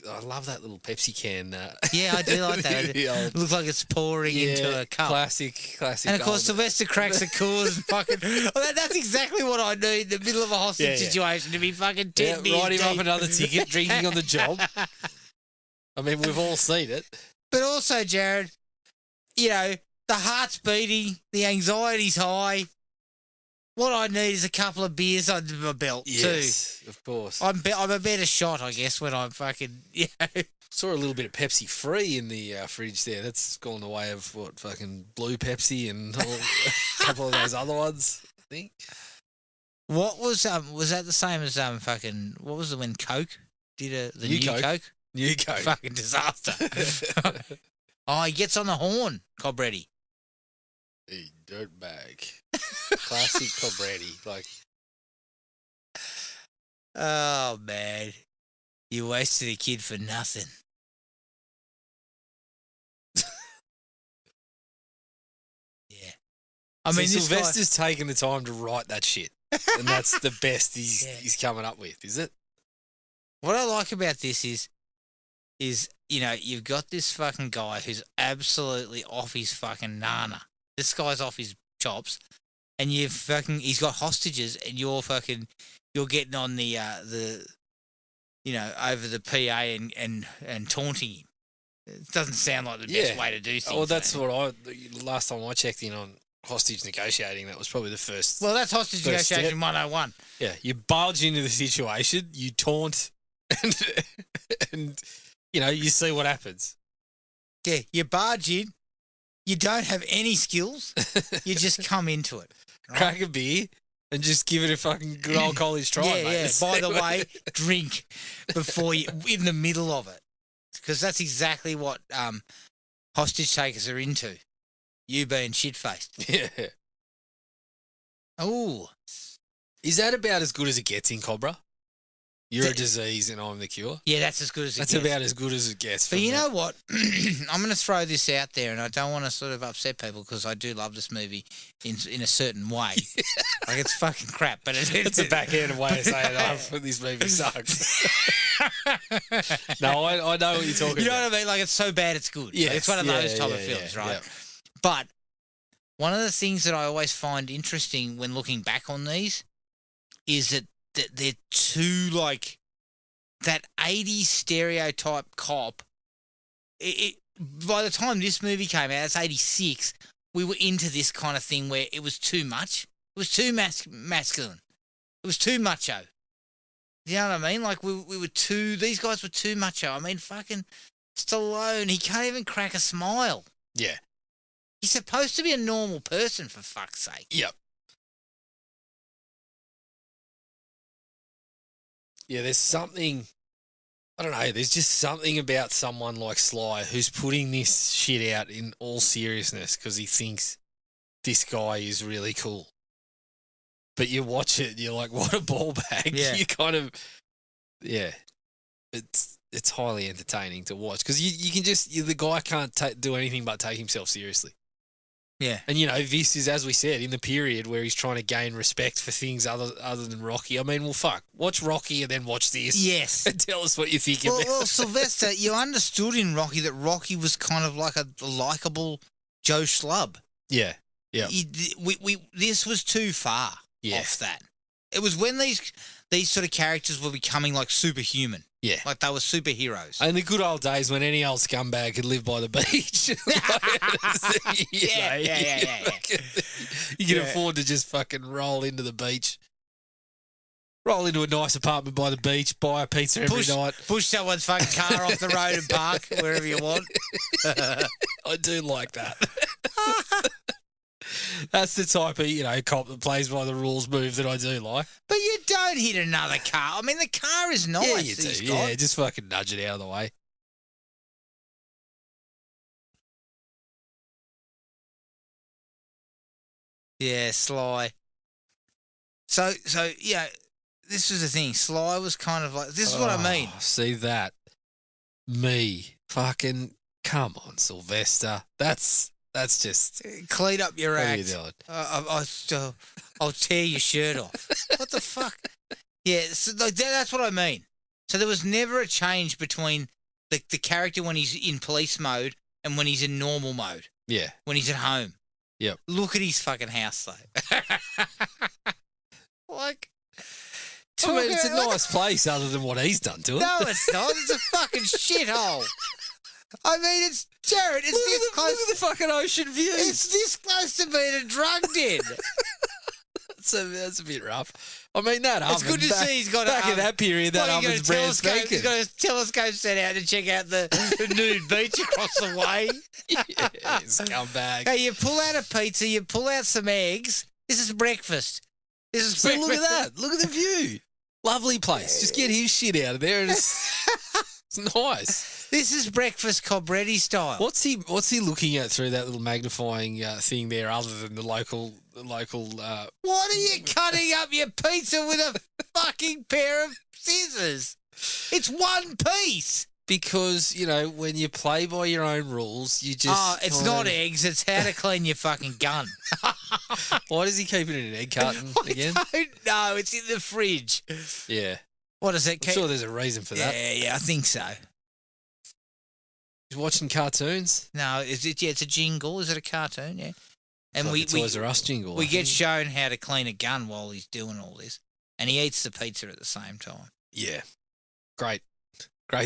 [SPEAKER 3] I love that little Pepsi can.
[SPEAKER 2] Yeah, I do like that. It looks like it's pouring into a cup.
[SPEAKER 3] Classic.
[SPEAKER 2] And of course, Sylvester cracks the Coors and fucking. That's exactly what I need in the middle of a hostage situation to be fucking 10 beers
[SPEAKER 3] write him
[SPEAKER 2] deep.
[SPEAKER 3] up another ticket, drinking on the job. I mean, we've all seen it.
[SPEAKER 2] But also, Jared, the heart's beating, the anxiety's high. What I need is a couple of beers under my belt,
[SPEAKER 3] yes, too. Of course.
[SPEAKER 2] I'm a better shot, I guess, when I'm fucking,
[SPEAKER 3] Saw a little bit of Pepsi free in the fridge there. That's gone the way of, fucking blue Pepsi and a couple of those other ones, I think.
[SPEAKER 2] What was that the same as fucking, what was it when Coke did the new Coke?
[SPEAKER 3] New Coke.
[SPEAKER 2] Fucking disaster. Oh, he gets on the horn, Cobreti.
[SPEAKER 3] A dirtbag. Classic Cobreti.
[SPEAKER 2] Oh, man. You wasted a kid for nothing. Yeah. I mean,
[SPEAKER 3] Sylvester's taken the time to write that shit. And that's the best he's coming up with, is it?
[SPEAKER 2] What I like about this is you've got this fucking guy who's absolutely off his fucking nana. This guy's off his chops, and he's got hostages, and you're getting on the over the PA and taunting him. It doesn't sound like the best way to do things.
[SPEAKER 3] Well, that's what last time I checked in on hostage negotiating, that was probably the first.
[SPEAKER 2] Well, that's hostage negotiation
[SPEAKER 3] step.
[SPEAKER 2] 101.
[SPEAKER 3] Yeah, you barge into the situation, you taunt, and you see what happens.
[SPEAKER 2] Yeah, you barge in, you don't have any skills, you just come into it. Right?
[SPEAKER 3] Crack a beer and just give it a fucking good old college try, mate.
[SPEAKER 2] Yeah. By the way, drink before you in the middle of it, because that's exactly what hostage takers are into. You being shit-faced.
[SPEAKER 3] Yeah.
[SPEAKER 2] Oh.
[SPEAKER 3] Is that about as good as it gets in Cobra? You're a disease and I'm the cure?
[SPEAKER 2] Yeah, that's as good as it gets.
[SPEAKER 3] That's about as good as it gets.
[SPEAKER 2] But you know what? I'm going to throw this out there, and I don't want to sort of upset people because I do love this movie in a certain way. Like, it's fucking crap, but
[SPEAKER 3] it's a backhanded way of saying, this movie sucks. No, I know what you're talking about.
[SPEAKER 2] You know what I mean? Like, it's so bad it's good.
[SPEAKER 3] Yeah,
[SPEAKER 2] like, it's one of those type of films, right? Yeah. But one of the things that I always find interesting when looking back on these is that they're too, like, that 80s stereotype cop. By the time this movie came out, it's 86, we were into this kind of thing where it was too much. It was too masculine. It was too macho. You know what I mean? Like, these guys were too macho. I mean, fucking Stallone, he can't even crack a smile.
[SPEAKER 3] Yeah.
[SPEAKER 2] He's supposed to be a normal person, for fuck's sake.
[SPEAKER 3] Yep. Yeah, there's something, I don't know, there's just something about someone like Sly who's putting this shit out in all seriousness because he thinks this guy is really cool. But you watch it and you're like, what a ball bag.
[SPEAKER 2] Yeah.
[SPEAKER 3] You kind of, yeah. It's highly entertaining to watch because you can just, the guy can't do anything but take himself seriously.
[SPEAKER 2] Yeah.
[SPEAKER 3] And, you know, this is, as we said, in the period where he's trying to gain respect for things other than Rocky. I mean, well, fuck. Watch Rocky and then watch this.
[SPEAKER 2] Yes.
[SPEAKER 3] And tell us what you think about it.
[SPEAKER 2] Well, Sylvester, you understood in Rocky that Rocky was kind of like a likeable Joe Schlub.
[SPEAKER 3] Yeah. Yeah.
[SPEAKER 2] This was too far off that. It was when these sort of characters were becoming like superhuman.
[SPEAKER 3] Yeah.
[SPEAKER 2] Like they were superheroes.
[SPEAKER 3] In the good old days when any old scumbag could live by the beach.
[SPEAKER 2] Yeah.
[SPEAKER 3] You can afford to just fucking roll into the beach. Roll into a nice apartment by the beach, buy a pizza every night.
[SPEAKER 2] Push someone's fucking car off the road and park wherever you want.
[SPEAKER 3] I do like that. That's the type of, you know, cop that plays by the rules move that I do like.
[SPEAKER 2] But you don't hit another car. I mean, the car is nice.
[SPEAKER 3] Yeah, you do. Yeah, just fucking nudge it out of the way.
[SPEAKER 2] Yeah, Sly. So yeah, this was the thing. Sly was kind of like, this is what I mean.
[SPEAKER 3] See that? Me. Fucking, come on, Sylvester. That's just...
[SPEAKER 2] Clean up your act.
[SPEAKER 3] What are you doing?
[SPEAKER 2] I'll tear your shirt off. What the fuck? Yeah, so that's what I mean. So there was never a change between the character when he's in police mode and when he's in normal mode.
[SPEAKER 3] Yeah.
[SPEAKER 2] When he's at home.
[SPEAKER 3] Yep.
[SPEAKER 2] Look at his fucking house, though. Like...
[SPEAKER 3] I mean, it's a nice place other than what he's done to it.
[SPEAKER 2] No, it's not. It's a fucking shithole. I mean, it's Jared. It's this close.
[SPEAKER 3] Look at the fucking ocean view.
[SPEAKER 2] It's this close to being a drug den.
[SPEAKER 3] That's a bit rough. I mean, that oven.
[SPEAKER 2] It's good to see he's got
[SPEAKER 3] back in that period. That oven's brand spanking.
[SPEAKER 2] He's got a telescope set out to check out the nude beach across the way.
[SPEAKER 3] Yeah, scumbag.
[SPEAKER 2] Hey, you pull out a pizza. You pull out some eggs. This is breakfast.
[SPEAKER 3] So look at that. Look at the view. Lovely place. Just get his shit out of there, and it's nice.
[SPEAKER 2] This is breakfast Cobreti style.
[SPEAKER 3] What's he looking at through that little magnifying thing there, other than the local?
[SPEAKER 2] What are you cutting up your pizza with a fucking pair of scissors? It's one piece.
[SPEAKER 3] Because, you know, when you play by your own rules, you just...
[SPEAKER 2] Oh, it's not eggs. It's how to clean your fucking gun.
[SPEAKER 3] Why does he keep it in an egg carton again?
[SPEAKER 2] I don't know. It's in the fridge.
[SPEAKER 3] Yeah.
[SPEAKER 2] What does it keep?
[SPEAKER 3] I'm sure there's a reason for that.
[SPEAKER 2] Yeah, I think so.
[SPEAKER 3] He's watching cartoons?
[SPEAKER 2] No, it's a jingle. Is it a cartoon? Yeah. And
[SPEAKER 3] like the Toys R Us jingle.
[SPEAKER 2] We get shown how to clean a gun while he's doing all this. And he eats the pizza at the same time.
[SPEAKER 3] Yeah. Great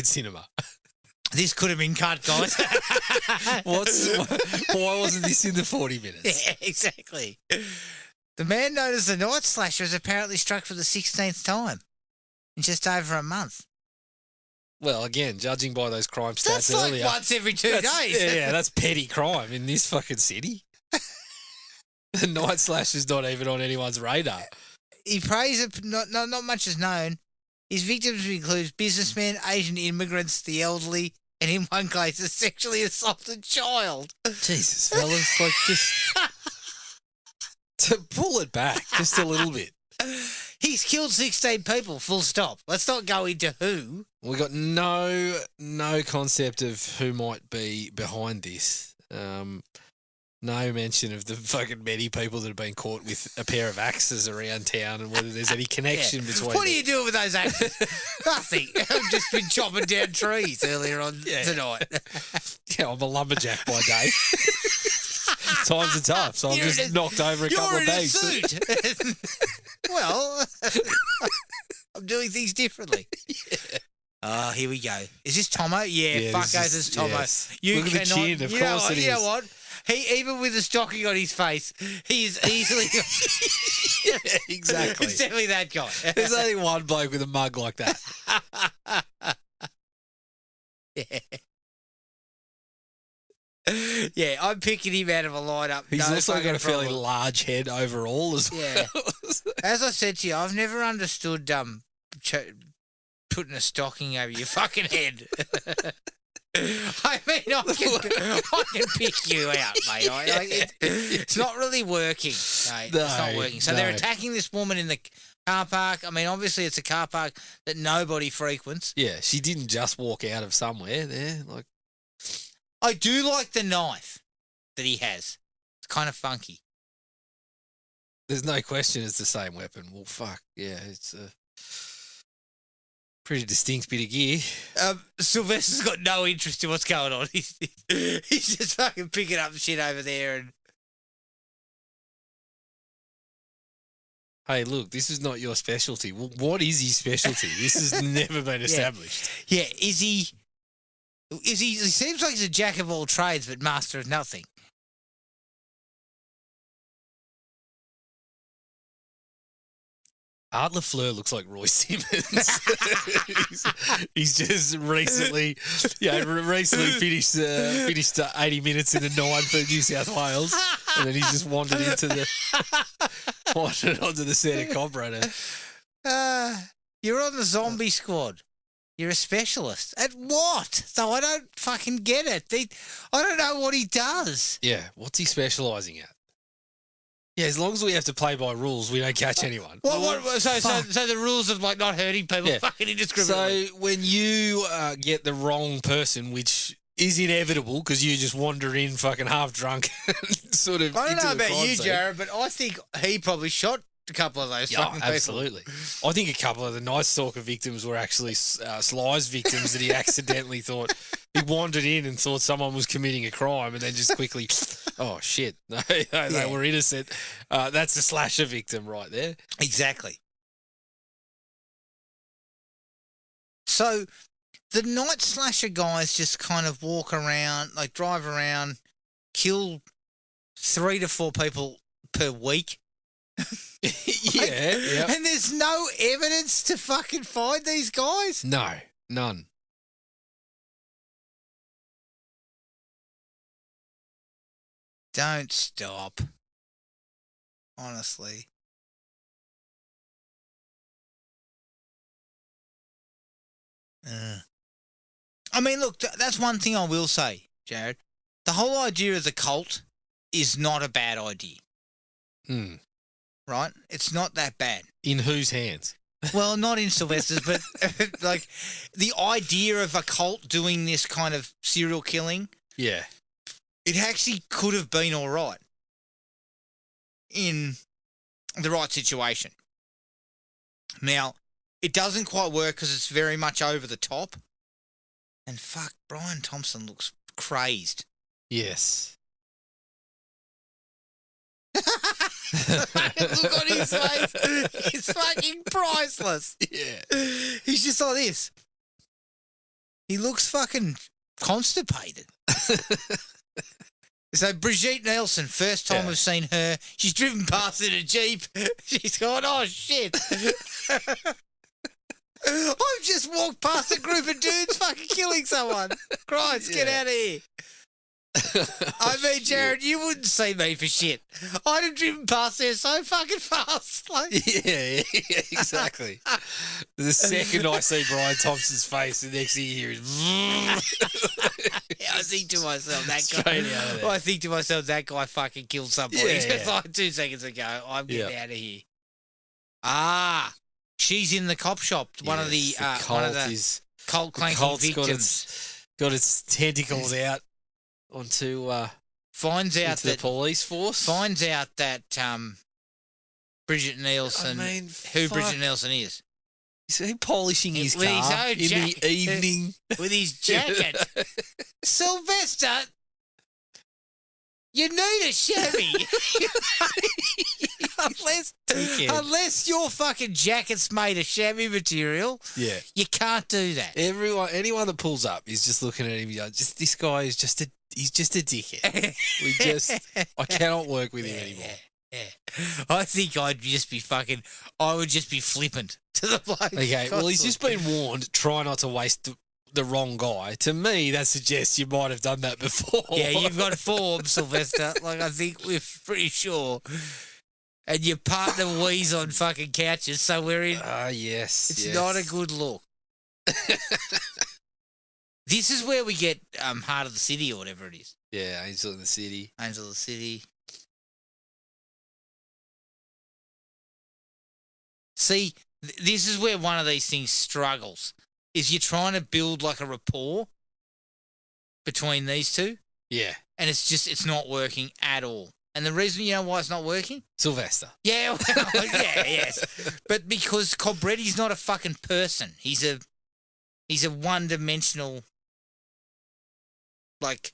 [SPEAKER 3] cinema.
[SPEAKER 2] This could have been cut, guys.
[SPEAKER 3] Why wasn't this in the 40 minutes?
[SPEAKER 2] Yeah, exactly. The man known as the Night Slasher is apparently struck for the 16th time in just over a month.
[SPEAKER 3] Well, again, judging by those crime stats
[SPEAKER 2] that's
[SPEAKER 3] earlier.
[SPEAKER 2] Like once every 2 days.
[SPEAKER 3] Yeah, that's petty crime in this fucking city. The Night Slasher's not even on anyone's radar.
[SPEAKER 2] He prays it, not much is known. His victims include businessmen, Asian immigrants, the elderly, and in one case, a sexually assaulted child.
[SPEAKER 3] Jesus, fellas, like just to pull it back just a little bit.
[SPEAKER 2] He's killed 16 people, full stop. Let's not go into who.
[SPEAKER 3] We got no concept of who might be behind this. No mention of the fucking many people that have been caught with a pair of axes around town and whether there's any connection between
[SPEAKER 2] What are you doing with those axes? Nothing. I've just been chopping down trees earlier on tonight.
[SPEAKER 3] Yeah, I'm a lumberjack by day. Times are tough, so I've just knocked over a couple of bags.
[SPEAKER 2] You're in a suit. Well, I'm doing things differently. Yeah. Oh, here we go. Is this Tomo? Yeah, fuck oath, it's Tomo.
[SPEAKER 3] Yes.
[SPEAKER 2] You
[SPEAKER 3] Look at the chin, of course it is.
[SPEAKER 2] You know what? He, even with the stocking on his face, he's easily...
[SPEAKER 3] Yeah, exactly.
[SPEAKER 2] It's definitely that guy.
[SPEAKER 3] There's only one bloke with a mug like that.
[SPEAKER 2] Yeah. Yeah, I'm picking him out of a lineup.
[SPEAKER 3] He's
[SPEAKER 2] no
[SPEAKER 3] also got
[SPEAKER 2] fucking
[SPEAKER 3] a fairly
[SPEAKER 2] problem.
[SPEAKER 3] large head overall as well.
[SPEAKER 2] Yeah. As I said to you, I've never understood putting a stocking over your fucking head. I mean, I can pick you out, mate. It's not really working, mate.
[SPEAKER 3] No,
[SPEAKER 2] it's not working. So they're attacking this woman in the car park. I mean, obviously it's a car park that nobody frequents.
[SPEAKER 3] Yeah, she didn't just walk out of somewhere there. Like,
[SPEAKER 2] I do like the knife that he has. It's kind of funky.
[SPEAKER 3] there's no question it's the same weapon. Well, fuck, yeah, it's a pretty distinct bit of gear.
[SPEAKER 2] Sylvester's got no interest in what's going on. He's just fucking picking up shit over there and...
[SPEAKER 3] Hey, look, this is not your specialty. Well, what is his specialty? This has never been established.
[SPEAKER 2] Yeah, is he... He seems like he's a jack of all trades, but master of nothing.
[SPEAKER 3] Art LaFleur looks like Roy Simmons. he's just recently finished 80 minutes in the 9 for New South Wales, and then he's just wandered onto the set of Cobra.
[SPEAKER 2] You're on the zombie squad. You're a specialist. At what? So I don't fucking get it. I don't know what he does.
[SPEAKER 3] Yeah, what's he specialising at? Yeah, as long as we have to play by rules, we don't catch anyone.
[SPEAKER 2] So the rules of like not hurting people fucking indiscriminately.
[SPEAKER 3] So when you get the wrong person, which is inevitable because you just wander in fucking half drunk, sort of.
[SPEAKER 2] I don't know about you,
[SPEAKER 3] scene.
[SPEAKER 2] Jared, but I think he probably shot a couple of those fucking people.
[SPEAKER 3] Absolutely. I think a couple of the Night Stalker victims were actually Sly's victims that he accidentally thought. He wandered in and thought someone was committing a crime and then just quickly, oh, shit, no, they were innocent. That's a slasher victim right there.
[SPEAKER 2] Exactly. So the night slasher guys just kind of walk around, like drive around, kill 3 to 4 people per week.
[SPEAKER 3] Yeah.
[SPEAKER 2] And there's no evidence to fucking find these guys?
[SPEAKER 3] No, none.
[SPEAKER 2] Don't stop. Honestly. I mean, look, that's one thing I will say, Jared. The whole idea of the cult is not a bad idea. Right? It's not that bad.
[SPEAKER 3] In whose hands?
[SPEAKER 2] Well, not in Sylvester's, but like the idea of a cult doing this kind of serial killing.
[SPEAKER 3] Yeah.
[SPEAKER 2] It actually could have been all right in the right situation. Now, it doesn't quite work because it's very much over the top. And fuck, Brian Thompson looks crazed.
[SPEAKER 3] Yes.
[SPEAKER 2] Look on his face. It's fucking priceless.
[SPEAKER 3] Yeah.
[SPEAKER 2] He's just like this. He looks fucking constipated. So Brigitte Nielsen, first time we've seen her, she's driven past in a Jeep. She's gone, oh shit. I've just walked past a group of dudes fucking killing someone. Christ, get out of here. I mean, Jared, you wouldn't see me for shit. I'd have driven past there so fucking fast. Like...
[SPEAKER 3] Yeah, exactly. The second I see Brian Thompson's face, the next thing you hear is...
[SPEAKER 2] I think to myself, that
[SPEAKER 3] Straight
[SPEAKER 2] guy...
[SPEAKER 3] out of there.
[SPEAKER 2] I think to myself, that guy fucking killed somebody just like 2 seconds ago. I'm getting out of here. Ah, she's in the cop shop. One of the cult clanking victims.
[SPEAKER 3] Got its tentacles out onto
[SPEAKER 2] finds out
[SPEAKER 3] the police force.
[SPEAKER 2] Finds out that Bridget Nielsen, Bridget Nielsen is.
[SPEAKER 3] Is he polishing his car in the evening
[SPEAKER 2] with his jacket? Sylvester, you need a Chevy. unless your fucking jacket's made of Chevy material, you can't do that.
[SPEAKER 3] Anyone that pulls up is just looking at him. This guy is he's just a dickhead. I cannot work with him anymore.
[SPEAKER 2] Yeah. I think I would just be flippant to the bloke.
[SPEAKER 3] Okay, well, he's just been warned, try not to waste the wrong guy, to me that suggests you might have done that before.
[SPEAKER 2] Yeah, you've got form, Sylvester. Like, I think we're pretty sure. And your partner wheeze on fucking couches, so we're in.
[SPEAKER 3] Yes.
[SPEAKER 2] It's not a good look. This is where we get Heart of the City or whatever it is.
[SPEAKER 3] Yeah, Angel in the City.
[SPEAKER 2] Angel of the City. See, this is where one of these things struggles. Is you're trying to build like a rapport between these two,
[SPEAKER 3] Yeah.
[SPEAKER 2] and it's not working at all. And the reason, you know why it's not working?
[SPEAKER 3] Sylvester.
[SPEAKER 2] Yeah, well, yeah, yes. But because Cobreti's not a fucking person. He's a one-dimensional, like,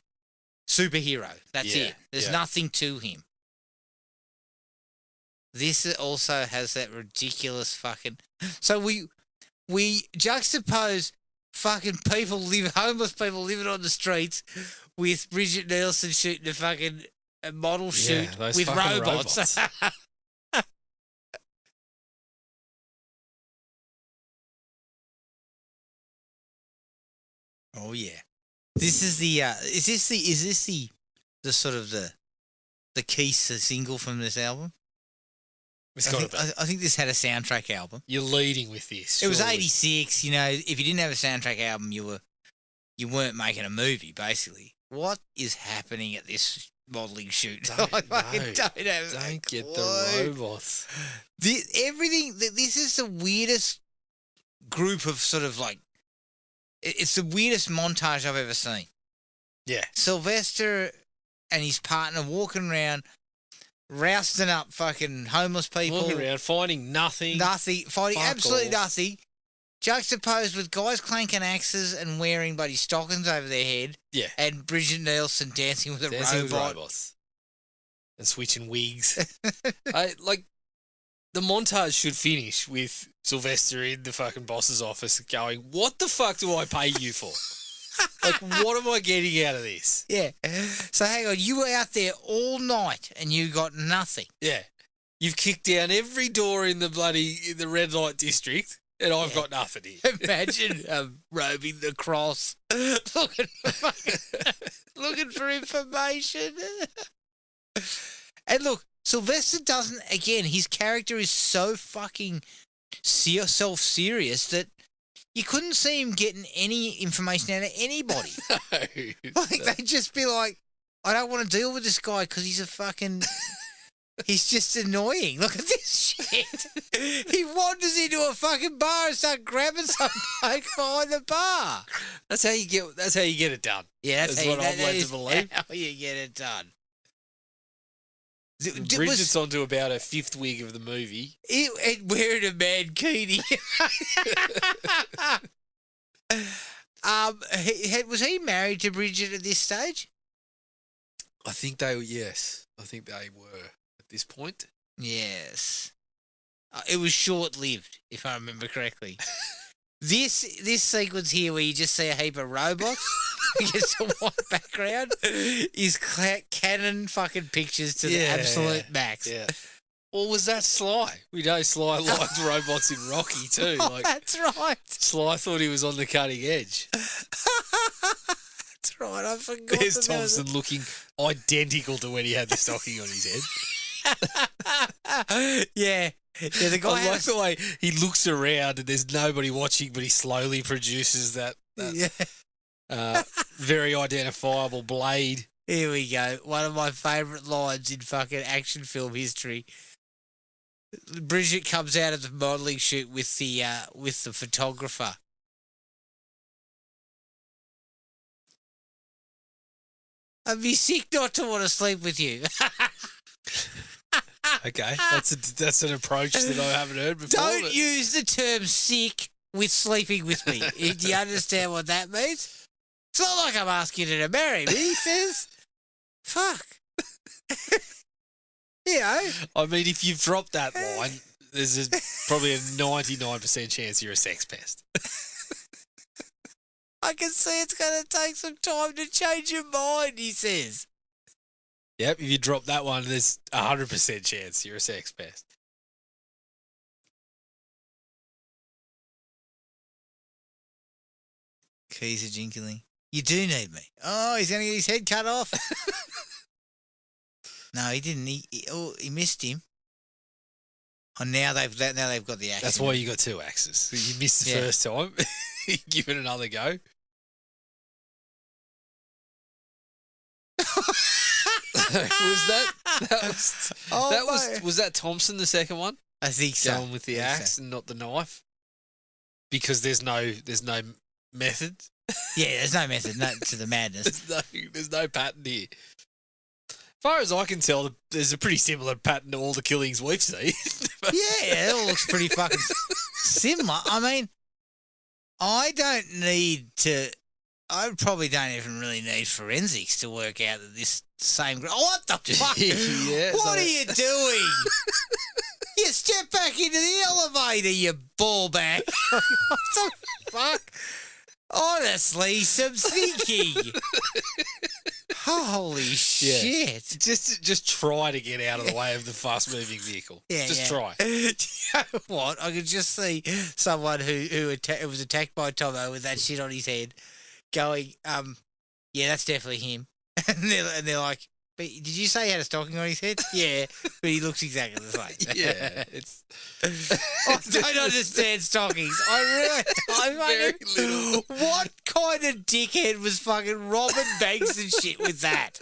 [SPEAKER 2] superhero. That's it. There's nothing to him. This also has that ridiculous fucking... So we juxtapose fucking homeless people living on the streets with Bridget Nielsen shooting a fucking model shoot with robots. Oh yeah. This is the is this the sort of the key single from this album? I think this had a soundtrack album.
[SPEAKER 3] You're leading with this.
[SPEAKER 2] It was 86, you know, if you didn't have a soundtrack album you weren't making a movie, basically. What is happening at this modelling shoot?
[SPEAKER 3] Don't
[SPEAKER 2] get
[SPEAKER 3] the robots.
[SPEAKER 2] This is the weirdest group of sort of like, it's the weirdest montage I've ever seen.
[SPEAKER 3] Yeah.
[SPEAKER 2] Sylvester and his partner walking around, rousting up fucking homeless people.
[SPEAKER 3] Walking around, finding nothing.
[SPEAKER 2] Finding absolutely nothing. Juxtaposed with guys clanking axes and wearing bloody stockings over their head.
[SPEAKER 3] Yeah.
[SPEAKER 2] And Bridget Nielsen dancing with a robot.
[SPEAKER 3] With robots. And switching wigs. The montage should finish with Sylvester in the fucking boss's office going, what the fuck do I pay you for? Like, what am I getting out of this?
[SPEAKER 2] Yeah. So hang on, you were out there all night and you got nothing.
[SPEAKER 3] Yeah. You've kicked down every door in the red light district and I've got nothing here.
[SPEAKER 2] Imagine robing the cross, looking for information. And look, Sylvester doesn't, again, his character is so fucking self-serious that you couldn't see him getting any information out of anybody.
[SPEAKER 3] No.
[SPEAKER 2] Like, they'd just be like, I don't want to deal with this guy because he's a fucking... He's just annoying. Look at this shit. He wanders into a fucking bar and starts grabbing some bloke behind the bar.
[SPEAKER 3] That's how you get it done.
[SPEAKER 2] Yeah,
[SPEAKER 3] that's what I'm led to believe.
[SPEAKER 2] How you get it done.
[SPEAKER 3] Bridget's onto about her fifth wig of the movie.
[SPEAKER 2] Wearing a mankini. Was he married to Bridget at this stage?
[SPEAKER 3] I think they were, yes. I think they were at this point.
[SPEAKER 2] Yes. It was short-lived, if I remember correctly. This sequence here where you just see a heap of robots against a white background is canon fucking pictures to the absolute max.
[SPEAKER 3] Yeah. Or was that Sly? We know Sly liked robots in Rocky too.
[SPEAKER 2] Like, that's right.
[SPEAKER 3] Sly thought he was on the cutting edge.
[SPEAKER 2] That's right, I forgot.
[SPEAKER 3] There's Thompson looking identical to when he had the stocking on his head.
[SPEAKER 2] Yeah. Yeah, the guy
[SPEAKER 3] I like the way he looks around and there's nobody watching, but he slowly produces that very identifiable blade.
[SPEAKER 2] Here we go. One of my favourite lines in fucking action film history. Bridget comes out of the modelling shoot with the photographer. I'd be sick not to want to sleep with you.
[SPEAKER 3] Okay, that's an approach that I haven't heard before.
[SPEAKER 2] Don't use the term sick with sleeping with me. Do you understand what that means? It's not like I'm asking you to marry me, he says. Fuck. You know?
[SPEAKER 3] I mean, if you've dropped that line, there's probably a 99% chance you're a sex pest.
[SPEAKER 2] I can see it's going to take some time to change your mind, he says.
[SPEAKER 3] Yep, if you drop that one, there's 100% chance you're a sex pest.
[SPEAKER 2] Keys are jinkling. You do need me. Oh, he's going to get his head cut off. No, he didn't. He missed him. Oh, now they've got the axe.
[SPEAKER 3] That's why you got 2 axes. You missed the first time. Give it another go. Was that Thompson, the second one?
[SPEAKER 2] I think so.
[SPEAKER 3] Going with the axe and not the knife? Because there's no method.
[SPEAKER 2] Yeah, there's no method to the madness.
[SPEAKER 3] There's no pattern here. As far as I can tell, there's a pretty similar pattern to all the killings we've seen.
[SPEAKER 2] Yeah, it all looks pretty fucking similar. I mean, I probably don't even really need forensics to work out that this same... What the fuck? What are you doing? You step back into the elevator, you ballback. What the fuck? Honestly, some thinking. Holy shit.
[SPEAKER 3] Just try to get out of the way of the fast-moving vehicle. Just try.
[SPEAKER 2] You know what? I could just see someone who was attacked by Tomo with that shit on his head going, yeah, that's definitely him. And they're like, but did you say he had a stocking on his head? Yeah, but he looks exactly the same.
[SPEAKER 3] Yeah,
[SPEAKER 2] I don't understand stockings. I
[SPEAKER 3] Very little.
[SPEAKER 2] What kind of dickhead was fucking robbing banks and shit with that?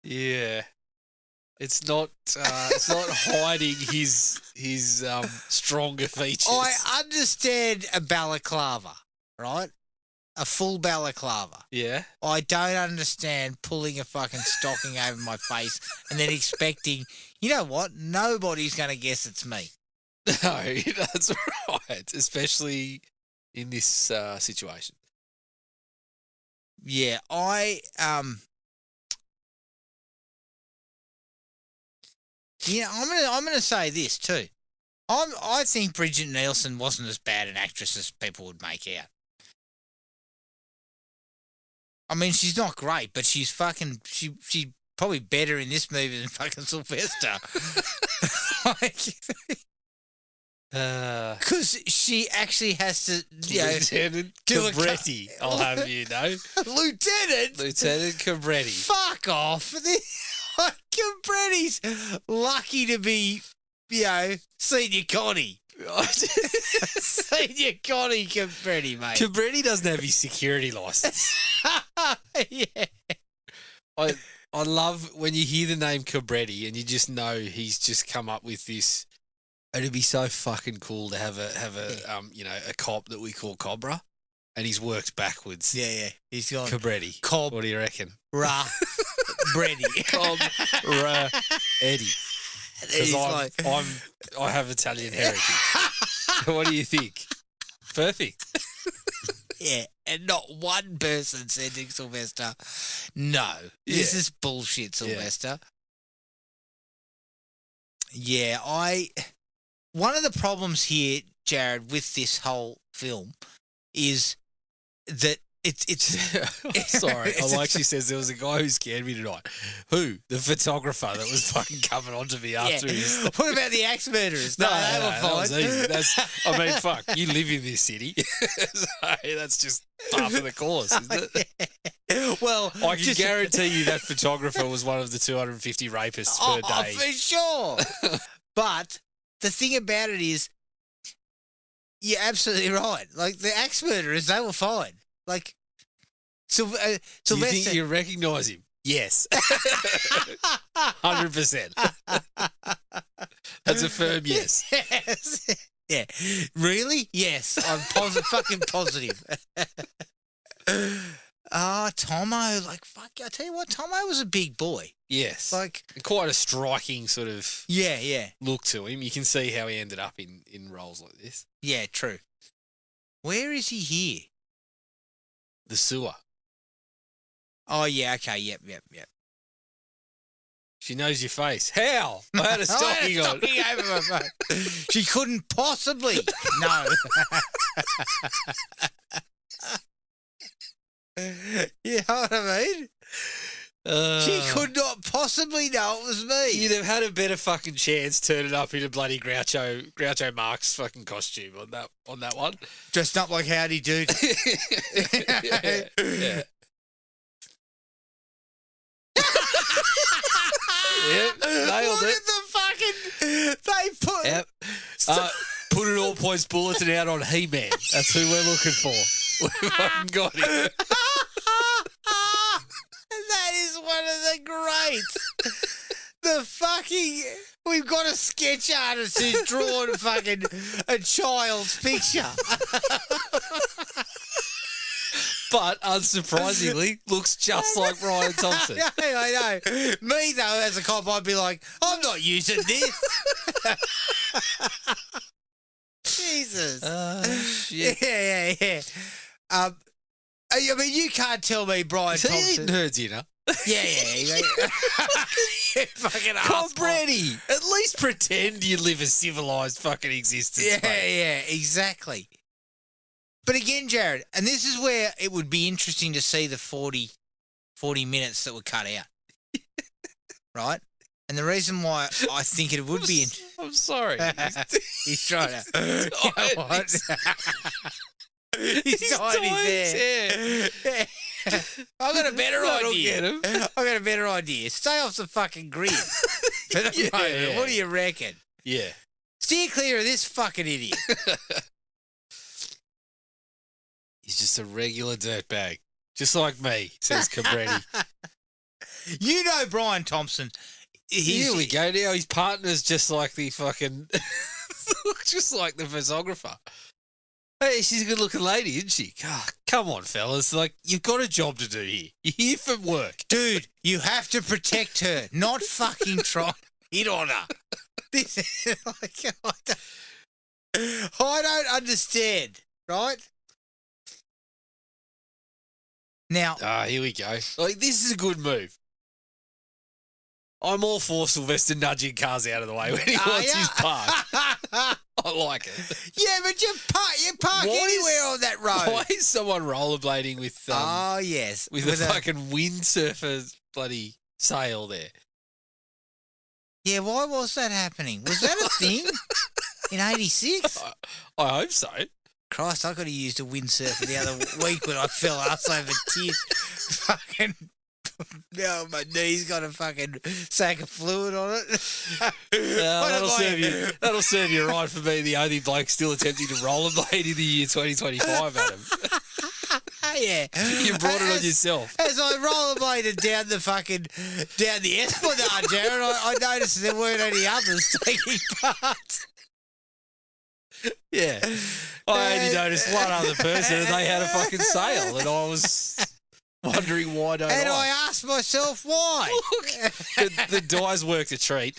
[SPEAKER 3] Yeah, it's not hiding his stronger features.
[SPEAKER 2] I understand a balaclava, right? A full balaclava.
[SPEAKER 3] Yeah.
[SPEAKER 2] I don't understand pulling a fucking stocking over my face and then expecting, you know what? Nobody's going to guess it's me.
[SPEAKER 3] No, that's right. Especially in this situation.
[SPEAKER 2] Yeah, I'm gonna say this too. I think Bridget Nielsen wasn't as bad an actress as people would make out. I mean, she's not great, but she's probably better in this movie than fucking Sylvester. Because she actually has to,
[SPEAKER 3] Lieutenant Cobreti, I'll have you know.
[SPEAKER 2] Lieutenant
[SPEAKER 3] Cobreti.
[SPEAKER 2] Fuck off. Cobreti's lucky to be, Senior Connie. Senior Connie Cobreti, mate.
[SPEAKER 3] Cobreti doesn't have his security license.
[SPEAKER 2] Yeah.
[SPEAKER 3] I love when you hear the name Cobreti and you just know he's just come up with this. It'd be so fucking cool to have a cop that we call Cobra, and he's worked backwards.
[SPEAKER 2] Yeah. He's gone
[SPEAKER 3] Cobreti.
[SPEAKER 2] Cob.
[SPEAKER 3] What do you reckon?
[SPEAKER 2] Brady.
[SPEAKER 3] Cobra Eddie. Because I have Italian heritage. What do you think? Perfect.
[SPEAKER 2] Yeah, and not one person said to Sylvester, no, this is bullshit, Sylvester. Yeah, one of the problems here, Jared, with this whole film is that it's
[SPEAKER 3] sorry. I like she says there was a guy who scared me tonight. Who? The photographer that was fucking coming on to me after his.
[SPEAKER 2] What about the axe murderers? No, they were fine.
[SPEAKER 3] That was easy. I mean, fuck, you live in this city. So that's just par for the course, isn't it?
[SPEAKER 2] Yeah. Well,
[SPEAKER 3] I can guarantee you that photographer was one of the 250 rapists per day.
[SPEAKER 2] For sure. But the thing about it is, you're absolutely right. Like, the axe murderers, they were fine. Like, Sylvester...
[SPEAKER 3] Do you think you recognise him? Yes. 100%. That's a firm yes.
[SPEAKER 2] Yes. Yeah. Really? Yes. I'm fucking positive. Tomo, like, fuck, I tell you what, Tomo was a big boy.
[SPEAKER 3] Yes.
[SPEAKER 2] Like,
[SPEAKER 3] quite a striking sort of
[SPEAKER 2] yeah
[SPEAKER 3] look to him. You can see how he ended up in roles like this.
[SPEAKER 2] Yeah, true. Where is he here?
[SPEAKER 3] The sewer.
[SPEAKER 2] Oh, yeah, okay, yep.
[SPEAKER 3] She knows your face. How? I had a stocking on.
[SPEAKER 2] Stocking over my face. She couldn't possibly. No. You know what I mean? She could not possibly know it was me.
[SPEAKER 3] You'd have had a better fucking chance turning up in a bloody Groucho Marx fucking costume on that one.
[SPEAKER 2] Dressed up like Howdy Doody.
[SPEAKER 3] Yeah. Yep, nailed
[SPEAKER 2] Look
[SPEAKER 3] it.
[SPEAKER 2] at the fucking... They put...
[SPEAKER 3] Yep. Put an all points bulletin out on He-Man. That's who we're looking for. We fucking got him.
[SPEAKER 2] That is one of the greats. The fucking... We've got a sketch artist who's drawn fucking a child's picture.
[SPEAKER 3] But, unsurprisingly, looks just like Brian Thompson.
[SPEAKER 2] I know. Me, though, as a cop, I'd be like, I'm not using this. Jesus.
[SPEAKER 3] Shit.
[SPEAKER 2] Yeah. I mean, you can't tell me Brian
[SPEAKER 3] Is he
[SPEAKER 2] Thompson.
[SPEAKER 3] eating her dinner?
[SPEAKER 2] Yeah. Fucking arsehole.
[SPEAKER 3] Cobreti, at least pretend you live a civilised fucking existence, mate.
[SPEAKER 2] Yeah, exactly. But again, Jared, and this is where it would be interesting to see the 40 minutes that were cut out. Right? And the reason why I think it would be...
[SPEAKER 3] I'm sorry.
[SPEAKER 2] He's trying to... You know what? He's dying his hair. I've got a better idea. I've got a better idea. Stay off the fucking grid for the moment. What do you reckon?
[SPEAKER 3] Yeah.
[SPEAKER 2] Steer clear of this fucking idiot.
[SPEAKER 3] He's just a regular dirtbag. Just like me, says Cobreti.
[SPEAKER 2] You know Brian Thompson.
[SPEAKER 3] Here we go now. His partner's just like the fucking... just like the photographer. Hey, she's a good-looking lady, isn't she? Oh, come on, fellas. Like, you've got a job to do here. You're here for work.
[SPEAKER 2] Dude, you have to protect her, not fucking try to hit on her. This is like, I don't understand, right? Now...
[SPEAKER 3] here we go. Like, this is a good move. I'm all for Slyvester nudging cars out of the way when he wants his park. I like it.
[SPEAKER 2] Yeah, but you park anywhere on that road.
[SPEAKER 3] Why is someone rollerblading with
[SPEAKER 2] yes,
[SPEAKER 3] with a fucking windsurfer bloody sail there?
[SPEAKER 2] Yeah, why was that happening? Was that a thing in '86?
[SPEAKER 3] I hope so.
[SPEAKER 2] Christ, I could have used a windsurfer the other week when I fell ass over tears. Fucking... No, my knee's got a fucking sack of fluid on it.
[SPEAKER 3] That'll serve you right for being the only bloke still attempting to rollerblade in the year 2025, Adam.
[SPEAKER 2] Yeah.
[SPEAKER 3] You brought it on yourself.
[SPEAKER 2] As I rollerbladed down the Esplanade, Jared, I noticed there weren't any others taking part.
[SPEAKER 3] Yeah. I only noticed one other person and they had a fucking sail and I was... wondering why don't
[SPEAKER 2] and I asked myself why.
[SPEAKER 3] Look, the dye's worked a treat.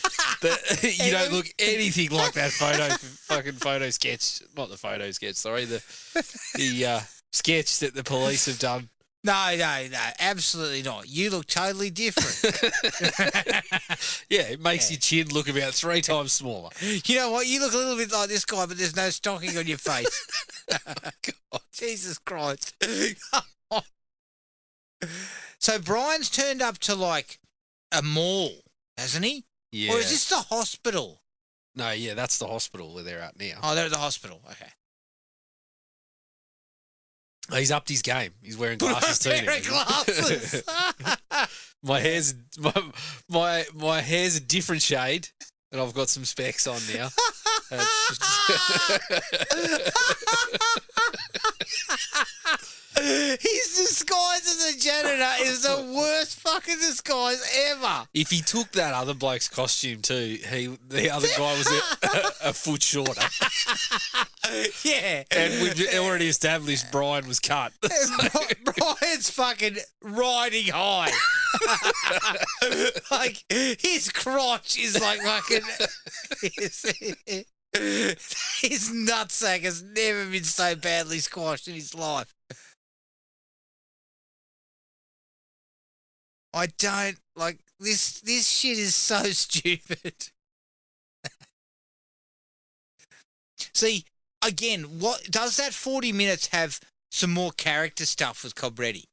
[SPEAKER 3] You don't look anything like that photo sketch. Not the photo sketch, sorry. The sketch that the police have done.
[SPEAKER 2] No, absolutely not. You look totally different.
[SPEAKER 3] Yeah, it makes your chin look about 3 times smaller.
[SPEAKER 2] You know what? You look a little bit like this guy, but there's no stocking on your face. God, Jesus Christ. So Brian's turned up to like a mall, hasn't he?
[SPEAKER 3] Yeah.
[SPEAKER 2] Or is this the hospital?
[SPEAKER 3] No, yeah, that's the hospital where they're at now.
[SPEAKER 2] Oh, they're at the hospital. Okay.
[SPEAKER 3] He's upped his game. He's wearing glasses too.
[SPEAKER 2] Wearing glasses.
[SPEAKER 3] My hair's a different shade, and I've got some specs on now.
[SPEAKER 2] His disguise as a janitor is the worst fucking disguise ever.
[SPEAKER 3] If he took that other bloke's costume too, the other guy was a foot shorter.
[SPEAKER 2] Yeah.
[SPEAKER 3] And we've already established Brian was cut.
[SPEAKER 2] Brian's fucking riding high. Like, his crotch is like fucking... His nutsack has never been so badly squashed in his life. I don't like this. This shit is so stupid. See, again, what does that 40 minutes have? Some more character stuff with Cobreti.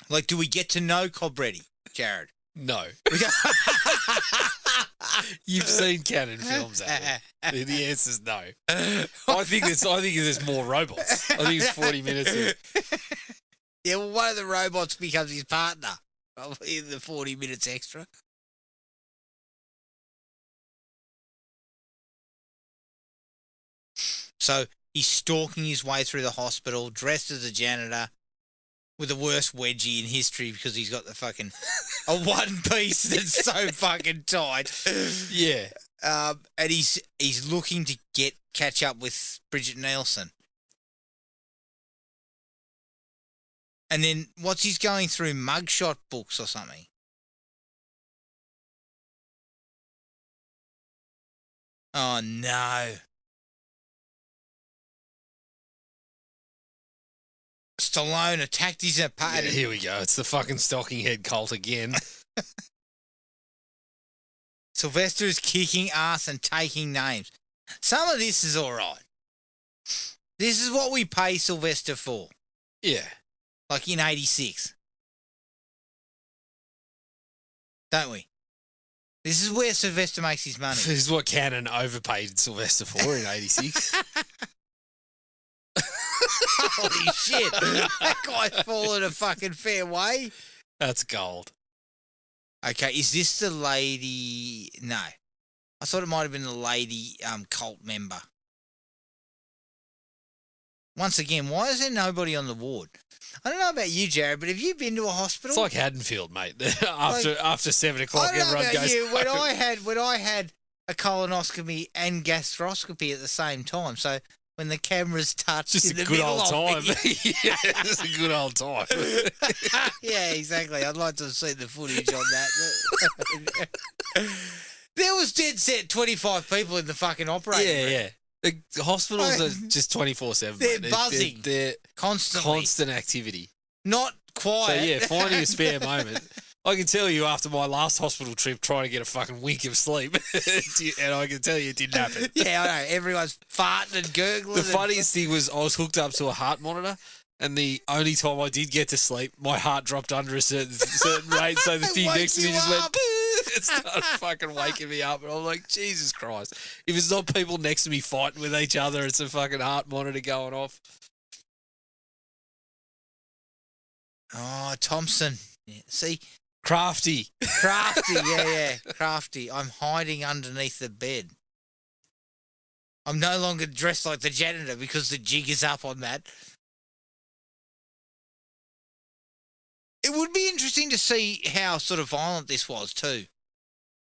[SPEAKER 2] Like, do we get to know Cobreti, Jared?
[SPEAKER 3] No. You've seen Cannon films, Adam. The answer's no. I think there's more robots. I think it's 40 minutes of...
[SPEAKER 2] Yeah, well, one of the robots becomes his partner in the 40 minutes extra. So he's stalking his way through the hospital, dressed as a janitor, with the worst wedgie in history because he's got the fucking a one piece that's so fucking tight.
[SPEAKER 3] Yeah.
[SPEAKER 2] And he's looking to catch up with Bridget Nielsen. And then what's he's going through mugshot books or something? Oh no. Stallone attacked his apartment.
[SPEAKER 3] Yeah, here we go. It's the fucking stocking head cult again.
[SPEAKER 2] Slyvester is kicking ass and taking names. Some of this is all right. This is what we pay Slyvester for.
[SPEAKER 3] Yeah.
[SPEAKER 2] Like in 86. Don't we? This is where Slyvester makes his money.
[SPEAKER 3] This is what Cannon overpaid Slyvester for in 86.
[SPEAKER 2] Holy shit. That guy's fallen a fucking fair way.
[SPEAKER 3] That's gold.
[SPEAKER 2] Okay, is this the lady? No. I thought it might have been the lady cult member. Once again, why is there nobody on the ward? I don't know about you, Jared, but have you been to a hospital?
[SPEAKER 3] It's like Haddonfield, mate. after 7 o'clock,
[SPEAKER 2] I don't know
[SPEAKER 3] everyone
[SPEAKER 2] about
[SPEAKER 3] goes.
[SPEAKER 2] you. When I had a colonoscopy and gastroscopy at the same time, so when the cameras touched,
[SPEAKER 3] Just
[SPEAKER 2] in
[SPEAKER 3] a
[SPEAKER 2] the
[SPEAKER 3] good
[SPEAKER 2] middle
[SPEAKER 3] old time.
[SPEAKER 2] of me.
[SPEAKER 3] Yeah, just a good old time.
[SPEAKER 2] Yeah, exactly. I'd like to have seen the footage on that. There was dead set 25 people in the fucking operating room.
[SPEAKER 3] Yeah. The hospitals are just 24/7.
[SPEAKER 2] They're buzzing.
[SPEAKER 3] They're
[SPEAKER 2] Constantly.
[SPEAKER 3] constant activity.
[SPEAKER 2] Not quiet.
[SPEAKER 3] So yeah, finding a spare moment. I can tell you after my last hospital trip, trying to get a fucking wink of sleep, and I can tell you it didn't happen.
[SPEAKER 2] Yeah, I know. Everyone's farting and gurgling.
[SPEAKER 3] The funniest thing was I was hooked up to a heart monitor, and the only time I did get to sleep, my heart dropped under a certain rate, so the thing next to me just went. It started fucking waking me up, and I'm like, Jesus Christ! If it's not people next to me fighting with each other, it's a fucking heart monitor going off.
[SPEAKER 2] Oh, Thompson. Yeah. See,
[SPEAKER 3] Crafty.
[SPEAKER 2] yeah, crafty. I'm hiding underneath the bed. I'm no longer dressed like the janitor because the jig is up on that. It would be interesting to see how sort of violent this was too.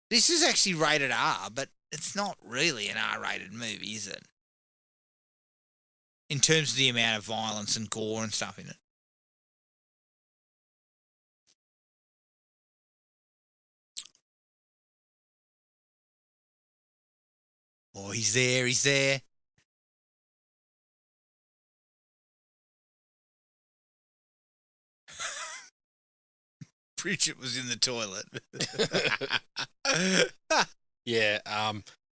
[SPEAKER 2] This is actually rated R, but it's not really an R-rated movie, is it? In terms of the amount of violence and gore and stuff in it. Oh, he's there. Bridget was in the toilet.
[SPEAKER 3] Yeah,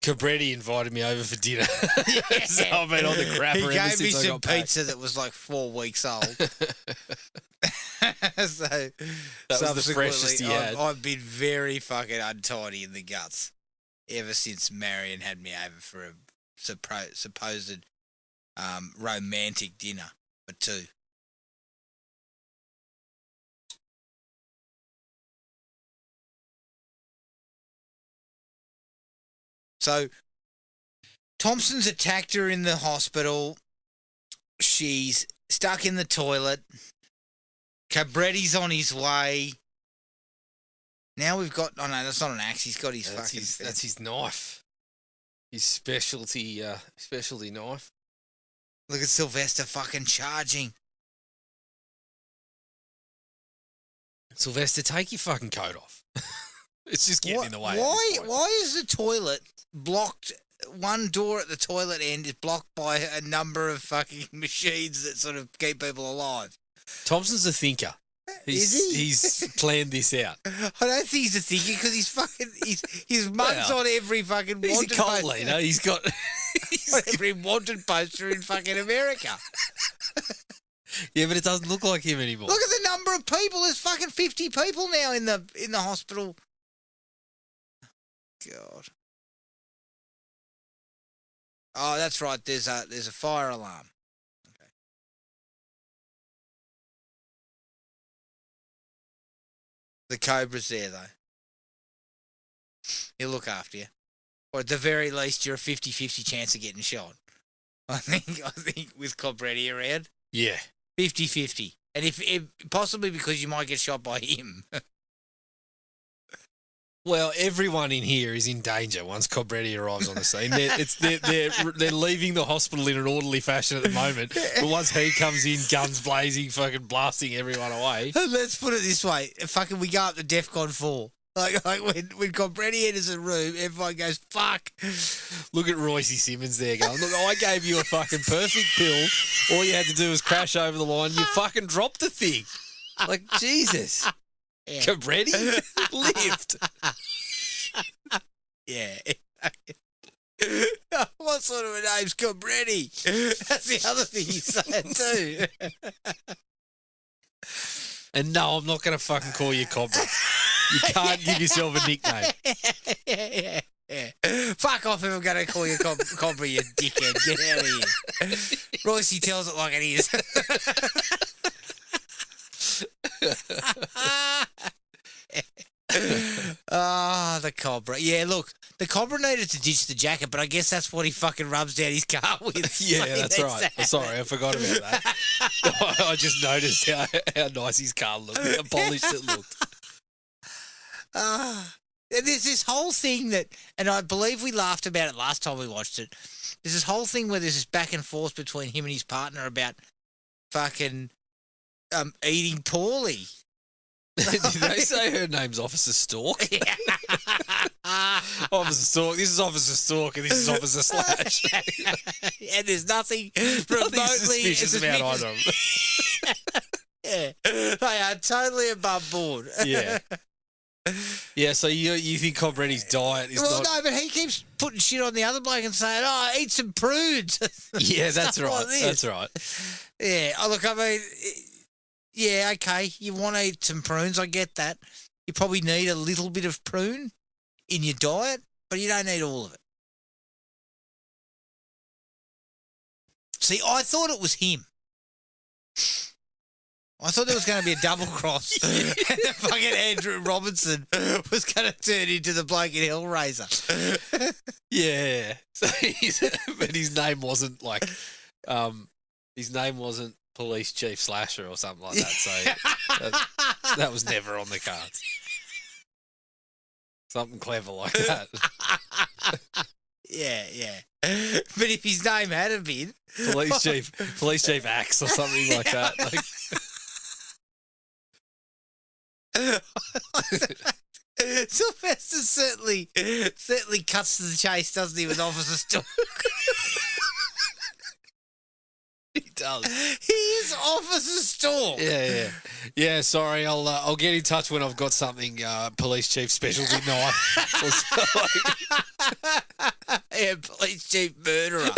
[SPEAKER 3] Cobreti invited me over for dinner. So I've been on the crapper
[SPEAKER 2] He
[SPEAKER 3] ever
[SPEAKER 2] gave me
[SPEAKER 3] since I
[SPEAKER 2] some
[SPEAKER 3] got back.
[SPEAKER 2] pizza that was like 4 weeks old. So
[SPEAKER 3] That was the freshest he had.
[SPEAKER 2] I've been very fucking untidy in the guts ever since Marion had me over for a supposed romantic dinner for two. So Thompson's attacked her in the hospital. She's stuck in the toilet. Cobreti's on his way. Now we've got... Oh, no, that's not an axe. He's got his
[SPEAKER 3] That's his knife. His specialty knife.
[SPEAKER 2] Look at Slyvester fucking charging.
[SPEAKER 3] Slyvester, take your fucking coat off. It's just getting in the way. At this point.
[SPEAKER 2] Why is the toilet blocked? One door at the toilet end is blocked by a number of fucking machines that sort of keep people alive.
[SPEAKER 3] Thompson's a thinker. He's planned this out.
[SPEAKER 2] I don't think he's a thinker because his mug's on every fucking
[SPEAKER 3] He's
[SPEAKER 2] wanted
[SPEAKER 3] a cult
[SPEAKER 2] poster.
[SPEAKER 3] leader. He's got
[SPEAKER 2] On every wanted poster in fucking America.
[SPEAKER 3] Yeah, but it doesn't look like him anymore.
[SPEAKER 2] Look at the number of people. There's fucking 50 people now in the hospital. God. Oh, that's right. There's a fire alarm. Okay. The Cobra's there though. He'll look after you. Or at the very least, you're a 50-50 chance of getting shot. I think with Cobreti around,
[SPEAKER 3] Yeah.
[SPEAKER 2] 50-50. And if possibly because you might get shot by him.
[SPEAKER 3] Well, everyone in here is in danger once Cobreti arrives on the scene. They're leaving the hospital in an orderly fashion at the moment, but once he comes in, guns blazing, fucking blasting everyone away.
[SPEAKER 2] Let's put it this way: fucking, we go up to DEFCON 4. Like when Cobreti enters a room, everyone goes, fuck.
[SPEAKER 3] Look at Royce Simmons there going, look, I gave you a fucking perfect pill. All you had to do was crash over the line. You fucking dropped the thing. Like, Jesus.
[SPEAKER 2] Yeah.
[SPEAKER 3] Cobreti lived.
[SPEAKER 2] Yeah. What sort of a name's Cobreti? That's the other thing he's saying too.
[SPEAKER 3] And no, I'm not going to fucking call you Cobra. You can't give yourself a nickname.
[SPEAKER 2] Yeah. Fuck off if I'm going to call you Cobra, you dickhead. Get out of here. Royce, he tells it like it is. The Cobra. Yeah, look, the Cobra needed to ditch the jacket, but I guess that's what he fucking rubs down his car with.
[SPEAKER 3] Yeah, that's right. Sorry, I forgot about that. I just noticed how nice his car looked, how polished it looked.
[SPEAKER 2] There's this whole thing that, and I believe we laughed about it last time we watched it. There's this whole thing where there's this back and forth between him and his partner about fucking eating poorly.
[SPEAKER 3] Did they say her name's Officer Stork?
[SPEAKER 2] Yeah.
[SPEAKER 3] Officer Stork. This is Officer Stork, and this is Officer Slash.
[SPEAKER 2] And there's nothing remotely
[SPEAKER 3] suspicious about either of them.
[SPEAKER 2] Yeah, they are totally above board.
[SPEAKER 3] Yeah. Yeah, so you think Cobreti's diet is not...
[SPEAKER 2] No, but he keeps putting shit on the other bloke and saying, oh, eat some prunes.
[SPEAKER 3] Yeah, that's right.
[SPEAKER 2] Like
[SPEAKER 3] That's right.
[SPEAKER 2] Yeah, look, I mean, yeah, okay, you want to eat some prunes, I get that. You probably need a little bit of prune in your diet, but you don't need all of it. See, I thought it was him. I thought there was going to be a double cross. And the fucking Andrew Robinson was going to turn into the bloke in Hellraiser.
[SPEAKER 3] Yeah. So but his name wasn't like, his name wasn't Police Chief Slasher or something like that. So that was never on the cards. Something clever like that.
[SPEAKER 2] Yeah. But if his name had been
[SPEAKER 3] Police Chief Axe or something like that. Like,
[SPEAKER 2] Sylvester certainly cuts to the chase, doesn't he, with Officer Stork?
[SPEAKER 3] he does.
[SPEAKER 2] He is Officer Stork.
[SPEAKER 3] Yeah. Sorry, I'll get in touch when I've got something. Police Chief Specialty Knife.
[SPEAKER 2] Yeah, Police Chief Murderer.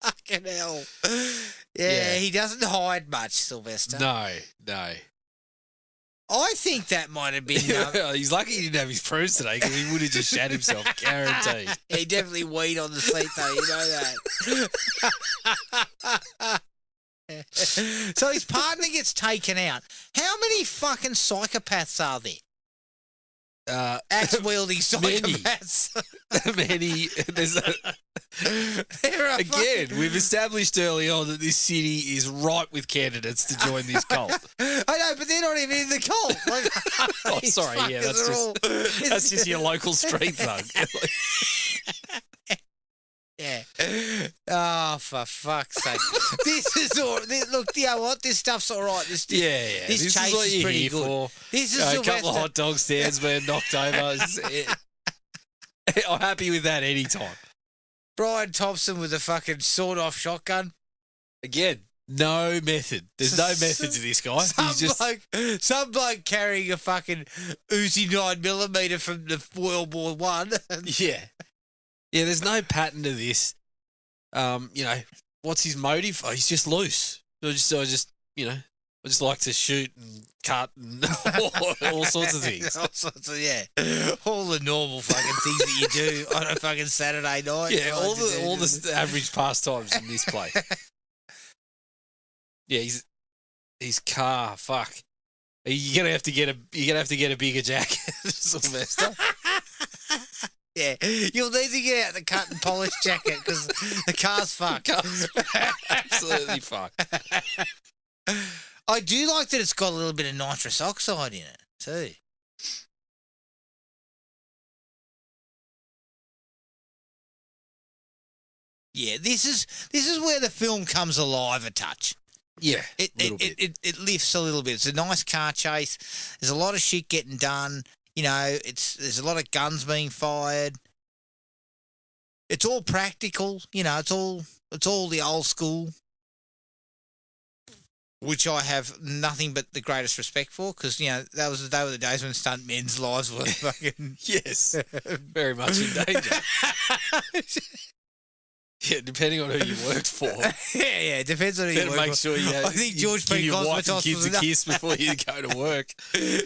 [SPEAKER 2] Fucking hell. Yeah, he doesn't hide much, Sylvester.
[SPEAKER 3] No.
[SPEAKER 2] I think that might have been...
[SPEAKER 3] He's lucky he didn't have his prunes today because he would have just shat himself, guaranteed.
[SPEAKER 2] He definitely weed on the seat, though, you know that. So his partner gets taken out. How many fucking psychopaths are there? Axe-wielding psychopaths.
[SPEAKER 3] Many. Again, we've established early on that this city is ripe with candidates to join this cult.
[SPEAKER 2] I know, but they're not even in the cult. Like,
[SPEAKER 3] oh, sorry, yeah, that's just your local street thug.
[SPEAKER 2] Yeah. Oh, for fuck's sake. This is all. Look, you know what? This stuff's all right. This
[SPEAKER 3] chase
[SPEAKER 2] is what you're pretty good.
[SPEAKER 3] For.
[SPEAKER 2] This is
[SPEAKER 3] a couple of hot dog stands being knocked over. I'm happy with that anytime.
[SPEAKER 2] Brian Thompson with a fucking sawed-off shotgun.
[SPEAKER 3] Again, no method. There's no method to this guy.
[SPEAKER 2] Some bloke carrying a fucking Uzi 9mm from the World War One.
[SPEAKER 3] Yeah. Yeah, there's no pattern to this. what's his motive? Oh, he's just loose. I just I just like to shoot and cut and all sorts of things.
[SPEAKER 2] All sorts of, yeah. All the normal fucking things that you do on a fucking Saturday night.
[SPEAKER 3] Yeah, all the average pastimes in this place. Yeah, his car. Fuck. You're gonna have to get a bigger jacket, Sylvester.
[SPEAKER 2] Yeah, you'll need to get out the cut and polish jacket because the car's fucked.
[SPEAKER 3] Absolutely fucked.
[SPEAKER 2] I do like that it's got a little bit of nitrous oxide in it too. Yeah, this is where the film comes alive a touch.
[SPEAKER 3] Yeah,
[SPEAKER 2] it lifts a little bit. It's a nice car chase. There's a lot of shit getting done. You know, there's a lot of guns being fired. It's all practical. You know, it's all the old school, which I have nothing but the greatest respect for because, you know, they were the days when stuntmen's lives were fucking...
[SPEAKER 3] Yes, very much in danger. Yeah, depending on who you worked for.
[SPEAKER 2] Yeah, it depends on who you work for.
[SPEAKER 3] Make sure you
[SPEAKER 2] I think George P.
[SPEAKER 3] give your wife and
[SPEAKER 2] Cosmatos
[SPEAKER 3] kids a kiss before you go to work.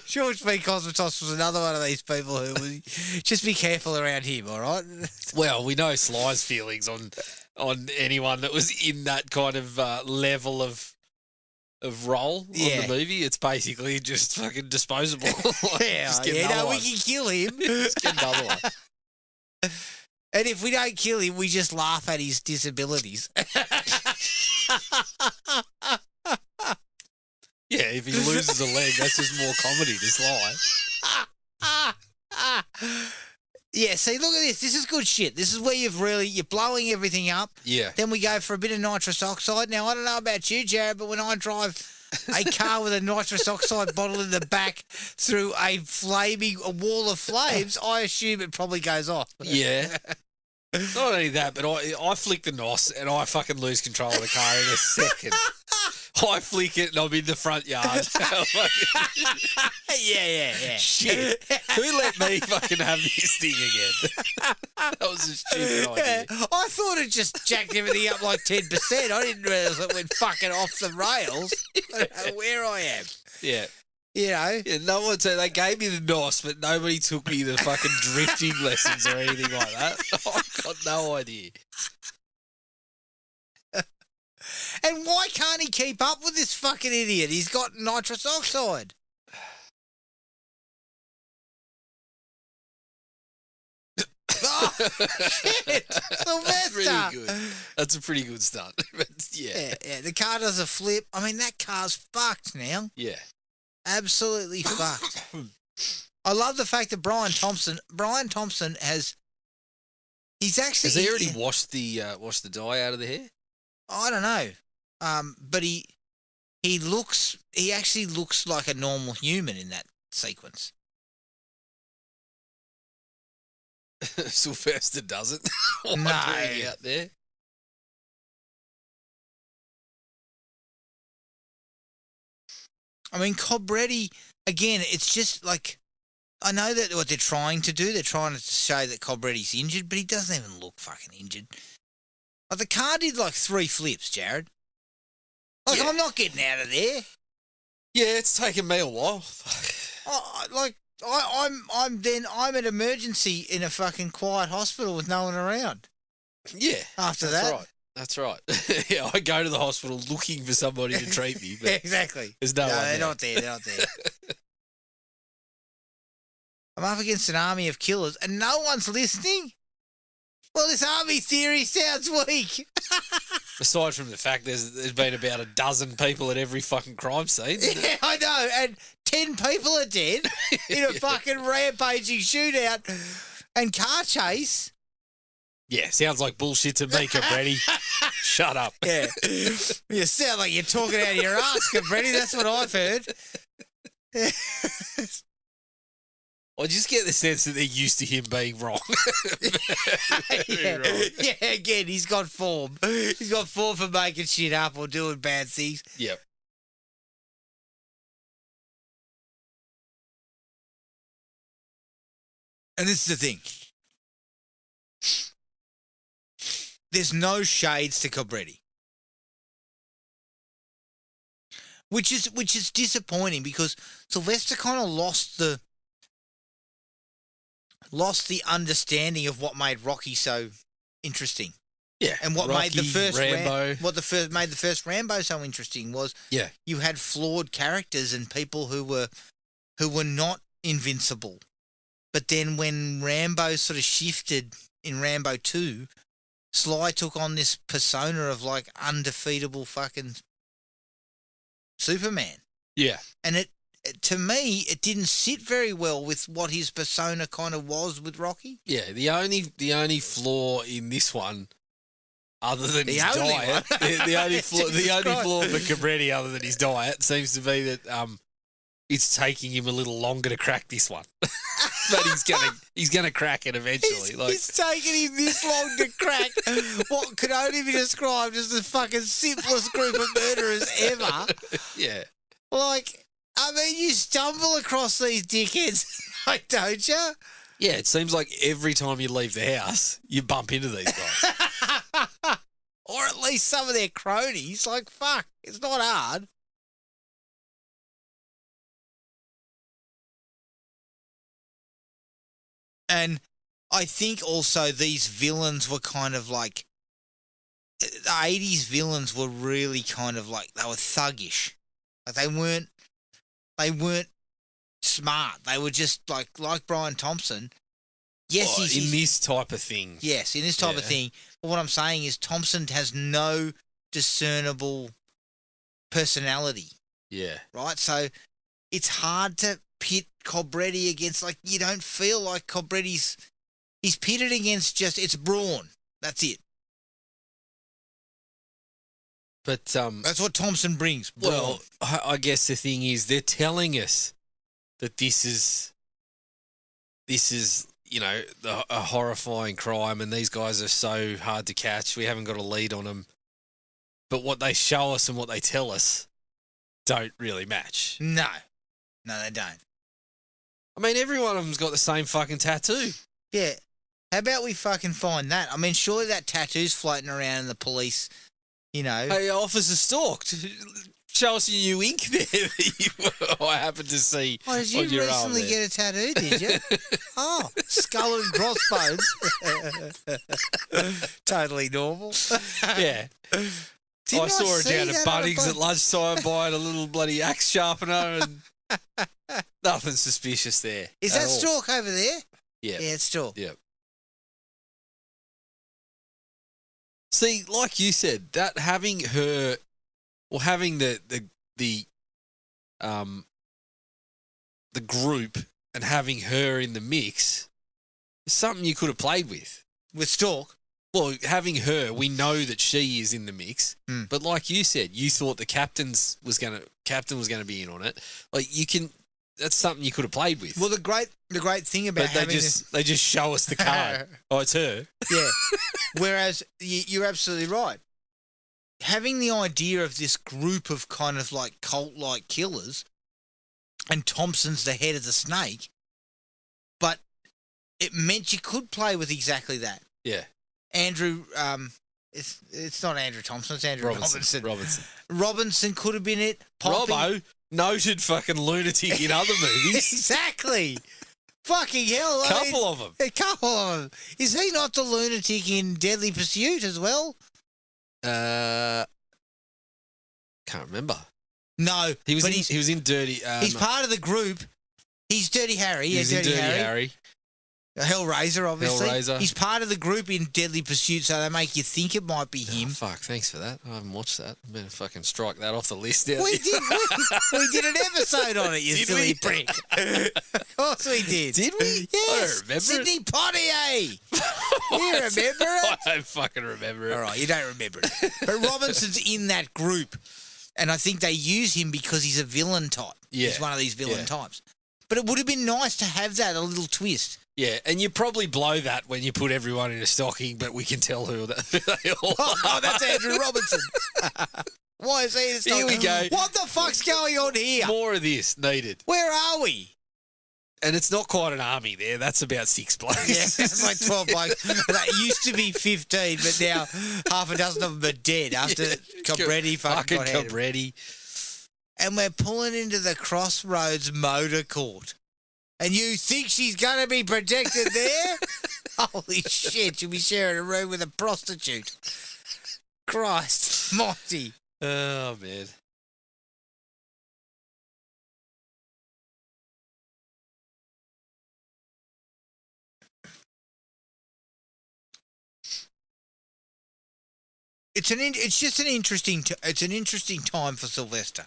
[SPEAKER 2] George P. Cosmatos was another one of these people who was... Just be careful around him, all right?
[SPEAKER 3] Well, we know Sly's feelings on anyone that was in that kind of level of role on the movie. It's basically just fucking disposable.
[SPEAKER 2] We can kill him.
[SPEAKER 3] Just get another one.
[SPEAKER 2] And if we don't kill him, we just laugh at his disabilities.
[SPEAKER 3] Yeah, if he loses a leg, that's just more comedy to Sly.
[SPEAKER 2] Yeah, see, look at this. This is good shit. This is where you're blowing everything up.
[SPEAKER 3] Yeah.
[SPEAKER 2] Then we go for a bit of nitrous oxide. Now, I don't know about you, Jared, but when I drive a car with a nitrous oxide bottle in the back through a wall of flames, I assume it probably goes off.
[SPEAKER 3] Yeah. Not only that, but I flick the NOS and I fucking lose control of the car in a second. I flick it and I'm in the front yard.
[SPEAKER 2] Yeah.
[SPEAKER 3] Shit. Who let me fucking have this thing again? That was a stupid idea.
[SPEAKER 2] I thought it just jacked everything up like 10%. I didn't realise it went fucking off the rails. I don't know where I am.
[SPEAKER 3] Yeah.
[SPEAKER 2] You know?
[SPEAKER 3] Yeah, no one said they gave me the NOS, but nobody took me the fucking drifting lessons or anything like that. I've got no idea.
[SPEAKER 2] And why can't he keep up with this fucking idiot? He's got nitrous oxide. Oh, shit. Sylvester.
[SPEAKER 3] That's really good. That's a pretty good stunt. But yeah.
[SPEAKER 2] Yeah, the car does a flip. I mean, that car's fucked now.
[SPEAKER 3] Yeah.
[SPEAKER 2] Absolutely fucked. I love the fact that Brian Thompson has... He's actually...
[SPEAKER 3] Has he already washed the dye out of the hair?
[SPEAKER 2] I don't know. But he actually looks like a normal human in that sequence.
[SPEAKER 3] Sylvester doesn't.
[SPEAKER 2] No.
[SPEAKER 3] Out there.
[SPEAKER 2] I mean, Cobreti, again, it's just like, I know that what they're trying to do, they're trying to show that Cobreti's injured, but he doesn't even look fucking injured. Like, the car did like 3 flips, Jared. Like,
[SPEAKER 3] Yeah.
[SPEAKER 2] I'm not getting out of there.
[SPEAKER 3] Yeah, it's taken me a while.
[SPEAKER 2] I'm at emergency in a fucking quiet hospital with no one around.
[SPEAKER 3] Yeah.
[SPEAKER 2] After
[SPEAKER 3] that's
[SPEAKER 2] that.
[SPEAKER 3] right. That's right. Yeah, I go to the hospital looking for somebody to treat me, but
[SPEAKER 2] Exactly.
[SPEAKER 3] there's no one
[SPEAKER 2] they're
[SPEAKER 3] there.
[SPEAKER 2] not there. They're not there. I'm up against an army of killers and no one's listening? Well, this army theory sounds weak.
[SPEAKER 3] Aside from the fact there's been about a dozen people at every fucking crime scene.
[SPEAKER 2] Yeah, I know. And 10 people are dead in a fucking rampaging shootout and car chase.
[SPEAKER 3] Yeah, sounds like bullshit to me, Cobreti. Shut up.
[SPEAKER 2] Yeah. You sound like you're talking out of your ass, Cobreti. That's what I've heard.
[SPEAKER 3] I just get the sense that they're used to him being wrong.
[SPEAKER 2] Yeah.
[SPEAKER 3] Wrong.
[SPEAKER 2] Yeah, again, he's got form. He's got form for making shit up or doing bad things.
[SPEAKER 3] Yep.
[SPEAKER 2] And this is the thing. There's no shades to Cobreti. which is disappointing because Sylvester kind of lost the understanding of what made Rocky so interesting.
[SPEAKER 3] Yeah,
[SPEAKER 2] And what
[SPEAKER 3] Rocky,
[SPEAKER 2] made the first
[SPEAKER 3] Rambo.
[SPEAKER 2] made the first Rambo so interesting was
[SPEAKER 3] Yeah.
[SPEAKER 2] you had flawed characters and people who were not invincible. But then when Rambo sort of shifted in Rambo 2, Sly took on this persona of like undefeatable fucking Superman.
[SPEAKER 3] Yeah.
[SPEAKER 2] And it to me it didn't sit very well with what his persona kind of was with Rocky.
[SPEAKER 3] Yeah, the only flaw in this one, other than his diet, the only flaw for Cobreti, other than his diet, seems to be that it's taking him a little longer to crack this one. But he's gonna crack it eventually.
[SPEAKER 2] It's taken him this long to crack what could only be described as the fucking simplest group of murderers ever.
[SPEAKER 3] Yeah.
[SPEAKER 2] Like, I mean, you stumble across these dickheads, like, don't you?
[SPEAKER 3] Yeah, it seems like every time you leave the house, you bump into these guys.
[SPEAKER 2] Or at least some of their cronies. Like, fuck, it's not hard. And I think also these villains were kind of like, the 80s villains were really kind of like, they were thuggish. Like they weren't smart. They were just like Brian Thompson. Yes,
[SPEAKER 3] in this type of thing.
[SPEAKER 2] Yes, in this type of thing. But what I'm saying is Thompson has no discernible personality.
[SPEAKER 3] Yeah.
[SPEAKER 2] Right? So it's hard to pit Cobreti against, like, you don't feel like he's pitted against just, it's brawn. That's it.
[SPEAKER 3] But
[SPEAKER 2] that's what Thompson brings. Brawn.
[SPEAKER 3] Well, I guess the thing is they're telling us that this is a horrifying crime, and these guys are so hard to catch. We haven't got a lead on them. But what they show us and what they tell us don't really match.
[SPEAKER 2] No, they don't.
[SPEAKER 3] I mean, every one of them's got the same fucking tattoo.
[SPEAKER 2] Yeah. How about we fucking find that? I mean, surely that tattoo's floating around in the police,
[SPEAKER 3] Hey, officer stalked. Show us your new ink there that I happened to see.
[SPEAKER 2] Oh, did you
[SPEAKER 3] on your arm
[SPEAKER 2] recently
[SPEAKER 3] there.
[SPEAKER 2] get a tattoo, did you? Oh, skull and crossbones. Totally normal.
[SPEAKER 3] Yeah. I saw her down at Bunnings at lunchtime buying a little bloody axe sharpener and nothing suspicious there.
[SPEAKER 2] Is that Stork over there?
[SPEAKER 3] Yeah.
[SPEAKER 2] Yeah, it's Stork.
[SPEAKER 3] Yeah. See, like you said, that having her, or having the group and having her in the mix is something you could have played with.
[SPEAKER 2] With Stork?
[SPEAKER 3] Well, having her, we know that she is in the mix. But like you said, you thought the captain was gonna be in on it. Like that's something you could have played with.
[SPEAKER 2] Well, the great thing about
[SPEAKER 3] they just show us the card. Oh, it's her.
[SPEAKER 2] Yeah. Whereas you're absolutely right. Having the idea of this group of kind of like cult-like killers, and Thompson's the head of the snake, but it meant you could play with exactly that.
[SPEAKER 3] Yeah.
[SPEAKER 2] Andrew, it's not Andrew Thompson, it's Andrew Robinson.
[SPEAKER 3] Robinson
[SPEAKER 2] could have been it.
[SPEAKER 3] Robbo, noted fucking lunatic in other movies.
[SPEAKER 2] Exactly. Fucking hell.
[SPEAKER 3] A couple of them.
[SPEAKER 2] Is he not the lunatic in Deadly Pursuit as well?
[SPEAKER 3] Can't remember.
[SPEAKER 2] No.
[SPEAKER 3] He was in Dirty...
[SPEAKER 2] he's part of the group. He's Dirty Harry.
[SPEAKER 3] He's in Dirty Harry.
[SPEAKER 2] Hellraiser, obviously.
[SPEAKER 3] Hellraiser.
[SPEAKER 2] He's part of the group in Deadly Pursuit, so they make you think it might be him.
[SPEAKER 3] Oh, fuck, thanks for that. I haven't watched that. I'm going to fucking strike that off the list now.
[SPEAKER 2] We did an episode on it, you silly prick. Of course we did.
[SPEAKER 3] Did we?
[SPEAKER 2] Yes.
[SPEAKER 3] I don't remember
[SPEAKER 2] Sidney Poitier. You remember it?
[SPEAKER 3] I don't fucking remember it.
[SPEAKER 2] All right, you don't remember it. But Robinson's in that group, and I think they use him because he's a villain type.
[SPEAKER 3] Yeah.
[SPEAKER 2] He's one of these villain types. But it would have been nice to have that, a little twist.
[SPEAKER 3] Yeah, and you probably blow that when you put everyone in a stocking, but we can tell who they all are.
[SPEAKER 2] Oh, that's Andrew Robinson. Why is he in a stocking?
[SPEAKER 3] Here we go.
[SPEAKER 2] What the fuck's going on here?
[SPEAKER 3] More of this needed.
[SPEAKER 2] Where are we?
[SPEAKER 3] And it's not quite an army there. That's about 6 blokes.
[SPEAKER 2] Yeah, it's like 12 blokes. That used to be 15, but now half a dozen of them are dead after Cobreti fucking got
[SPEAKER 3] Cobreti.
[SPEAKER 2] and we're pulling into the Crossroads Motor Court. And you think she's going to be protected there? Holy shit, she'll be sharing a room with a prostitute. Christ mighty.
[SPEAKER 3] Oh, man.
[SPEAKER 2] It's just an interesting time for Slyvester.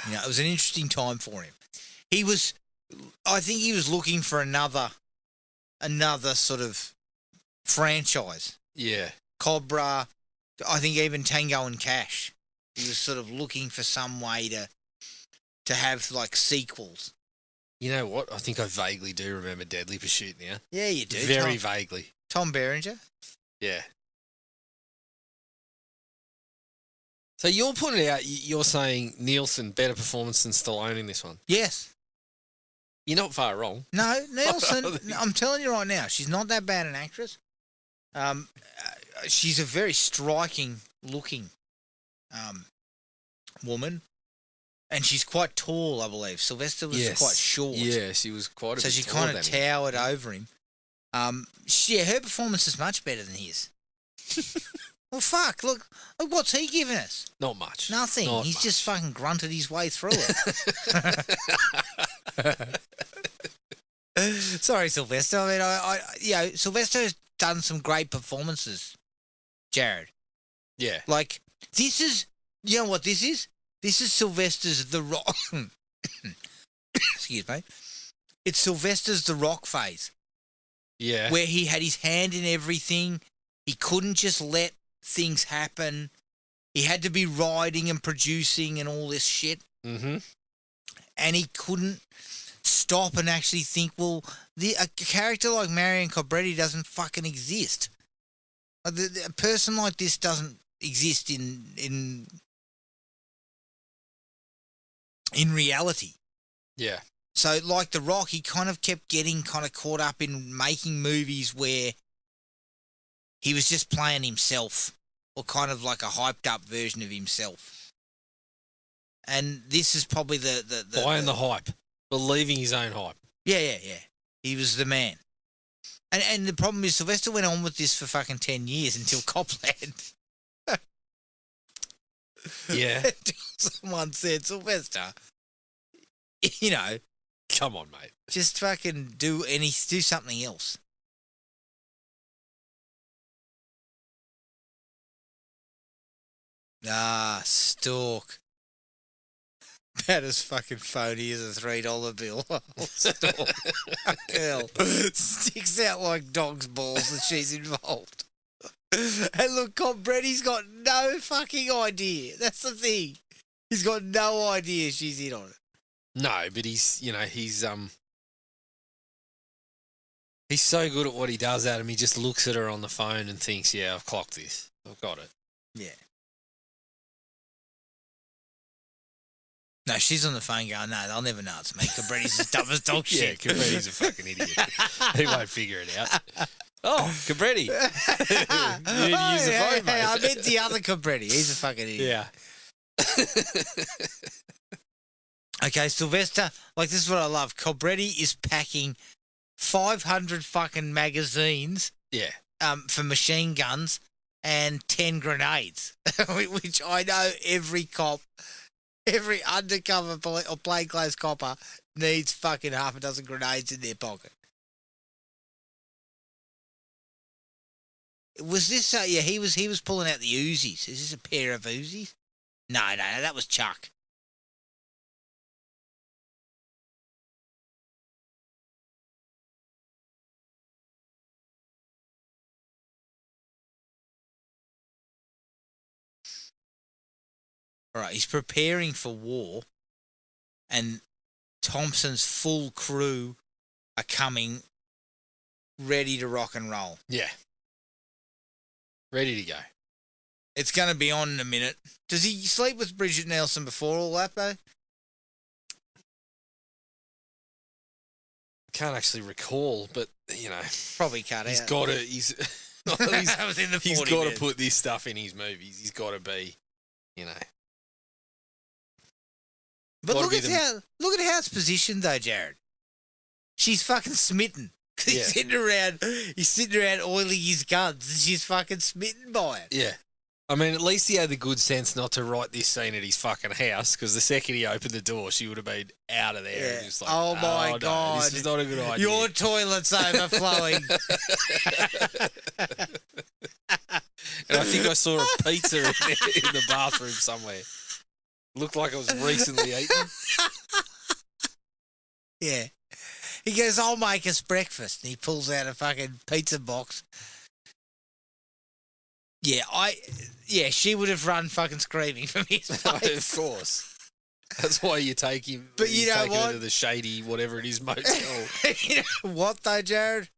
[SPEAKER 2] It was an interesting time for him. I think he was looking for another sort of franchise.
[SPEAKER 3] Yeah.
[SPEAKER 2] Cobra, I think even Tango and Cash. He was sort of looking for some way to have like sequels.
[SPEAKER 3] You know what? I think I vaguely do remember Deadly Pursuit now.
[SPEAKER 2] Yeah, you do.
[SPEAKER 3] Very vaguely.
[SPEAKER 2] Tom Berenger.
[SPEAKER 3] Yeah. So you're putting it out, you're saying Nielsen better performance than Stallone in this one.
[SPEAKER 2] Yes.
[SPEAKER 3] You're not far wrong.
[SPEAKER 2] No, Nielsen, I'm telling you right now, she's not that bad an actress. She's a very striking looking woman. And she's quite tall, I believe. Slyvester was quite short.
[SPEAKER 3] Yeah, she was quite a bit
[SPEAKER 2] so she
[SPEAKER 3] taller
[SPEAKER 2] kind of towered over him. Her performance is much better than his. Well, fuck, look, what's he giving us?
[SPEAKER 3] Not much.
[SPEAKER 2] Nothing. He's just fucking grunted his way through it. Sorry, Slyvester. I mean, Slyvester has done some great performances, Jared.
[SPEAKER 3] Yeah.
[SPEAKER 2] Like, this is, you know what this is? This is Sylvester's The Rock. Excuse me. It's Sylvester's The Rock phase.
[SPEAKER 3] Yeah.
[SPEAKER 2] Where he had his hand in everything. He couldn't just let things happen. He had to be writing and producing and all this shit.
[SPEAKER 3] Mm-hmm. And
[SPEAKER 2] he couldn't stop and actually think, well, a character like Marion Cobreti doesn't fucking exist. A person like this doesn't exist in reality.
[SPEAKER 3] Yeah.
[SPEAKER 2] So, like The Rock, he kind of kept getting kind of caught up in making movies where he was just playing himself, or kind of like a hyped up version of himself. And this is probably the
[SPEAKER 3] buying the hype, believing his own hype.
[SPEAKER 2] Yeah. He was the man. And the problem is Sylvester went on with this for fucking 10 years until Copland.
[SPEAKER 3] Yeah.
[SPEAKER 2] Someone said, Sylvester,
[SPEAKER 3] come on, mate.
[SPEAKER 2] Just fucking do something else. Stalk. About as fucking phony as a $3 bill. Stalk. Hell. Sticks out like dog's balls and she's involved. And look, Cobreti's got no fucking idea. That's the thing. He's got no idea she's in on it.
[SPEAKER 3] No, but he's so good at what he does, Adam. He just looks at her on the phone and thinks, yeah, I've clocked this. I've got it.
[SPEAKER 2] Yeah. No, she's on the phone going, no, they'll never know it's me. Cobreti's as dumb as dog shit.
[SPEAKER 3] Yeah, Cobreti's a fucking idiot. He won't figure it out. Oh, Cobreti. You need to use the phone, mate.
[SPEAKER 2] I meant the other Cobreti. He's a fucking idiot.
[SPEAKER 3] Yeah.
[SPEAKER 2] Okay, Sylvester, like this is what I love. Cobreti is packing 500 fucking magazines.
[SPEAKER 3] Yeah.
[SPEAKER 2] For machine guns and 10 grenades, which I know every cop, every undercover or plainclothes copper needs fucking half a dozen grenades in their pocket. Was this? Yeah, he was pulling out the Uzis. Is this a pair of Uzis? No, that was Chuck. All right, he's preparing for war, and Thompson's full crew are coming, ready to rock and roll.
[SPEAKER 3] Yeah. Ready to go.
[SPEAKER 2] It's going to be on in a minute. Does he sleep with Bridget Nelson before all that, though?
[SPEAKER 3] Can't actually recall, but,
[SPEAKER 2] Probably cut
[SPEAKER 3] he's
[SPEAKER 2] out.
[SPEAKER 3] got to, he's
[SPEAKER 2] That was in the 40
[SPEAKER 3] he's got to
[SPEAKER 2] minutes.
[SPEAKER 3] put this stuff in his movies. He's got to be you know.
[SPEAKER 2] But
[SPEAKER 3] Gotta
[SPEAKER 2] look
[SPEAKER 3] be
[SPEAKER 2] at
[SPEAKER 3] the-
[SPEAKER 2] how it's positioned though, Jared. She's fucking smitten.
[SPEAKER 3] Yeah.
[SPEAKER 2] He's sitting around oiling his guns, and she's fucking smitten by it.
[SPEAKER 3] Yeah. I mean, at least he had the good sense not to write this scene at his fucking house, because the second he opened the door, she would have been out of there.
[SPEAKER 2] Yeah.
[SPEAKER 3] And just like,
[SPEAKER 2] Oh my
[SPEAKER 3] no,
[SPEAKER 2] God.
[SPEAKER 3] this is not a good idea.
[SPEAKER 2] Your toilet's overflowing.
[SPEAKER 3] And I think I saw a pizza in the bathroom somewhere. Looked like it was recently eaten.
[SPEAKER 2] Yeah. He goes, I'll make us breakfast. And he pulls out a fucking pizza box. Yeah, she would have run fucking screaming from his place.
[SPEAKER 3] Of course. That's why you take him.
[SPEAKER 2] But you know
[SPEAKER 3] take him
[SPEAKER 2] what?
[SPEAKER 3] into the shady, whatever it is, motel.
[SPEAKER 2] You know what though, Jared?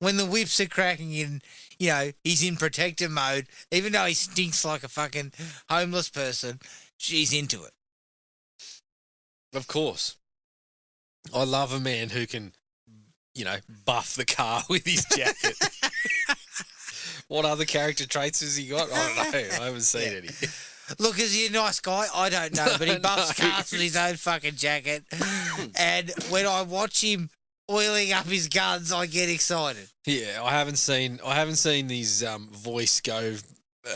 [SPEAKER 2] When the whips are cracking and, you know, he's in protector mode, even though he stinks like a fucking homeless person, she's into it.
[SPEAKER 3] Of course. I love a man who can, you know, buff the car with his jacket. What other character traits has he got? I don't know. I haven't seen any.
[SPEAKER 2] Look, is he a nice guy? I don't know, but he buffs
[SPEAKER 3] No.
[SPEAKER 2] cars with his own fucking jacket. And when I watch him oiling up his guns, I get excited.
[SPEAKER 3] Yeah, I haven't seen his voice go,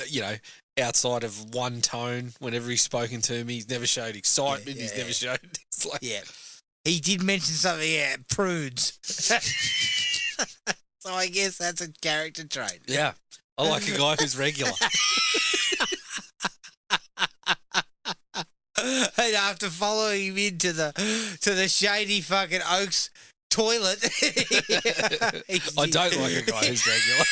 [SPEAKER 3] you know, outside of one tone. Whenever he's spoken to me, he's never showed excitement.
[SPEAKER 2] Yeah,
[SPEAKER 3] he's
[SPEAKER 2] yeah.
[SPEAKER 3] never showed. It's like,
[SPEAKER 2] Yeah. He did mention something, prudes. So I guess that's a character trait.
[SPEAKER 3] yeah, I like a guy who's regular.
[SPEAKER 2] And after following him into the shady fucking Oaks toilet,
[SPEAKER 3] I don't like a guy who's regular.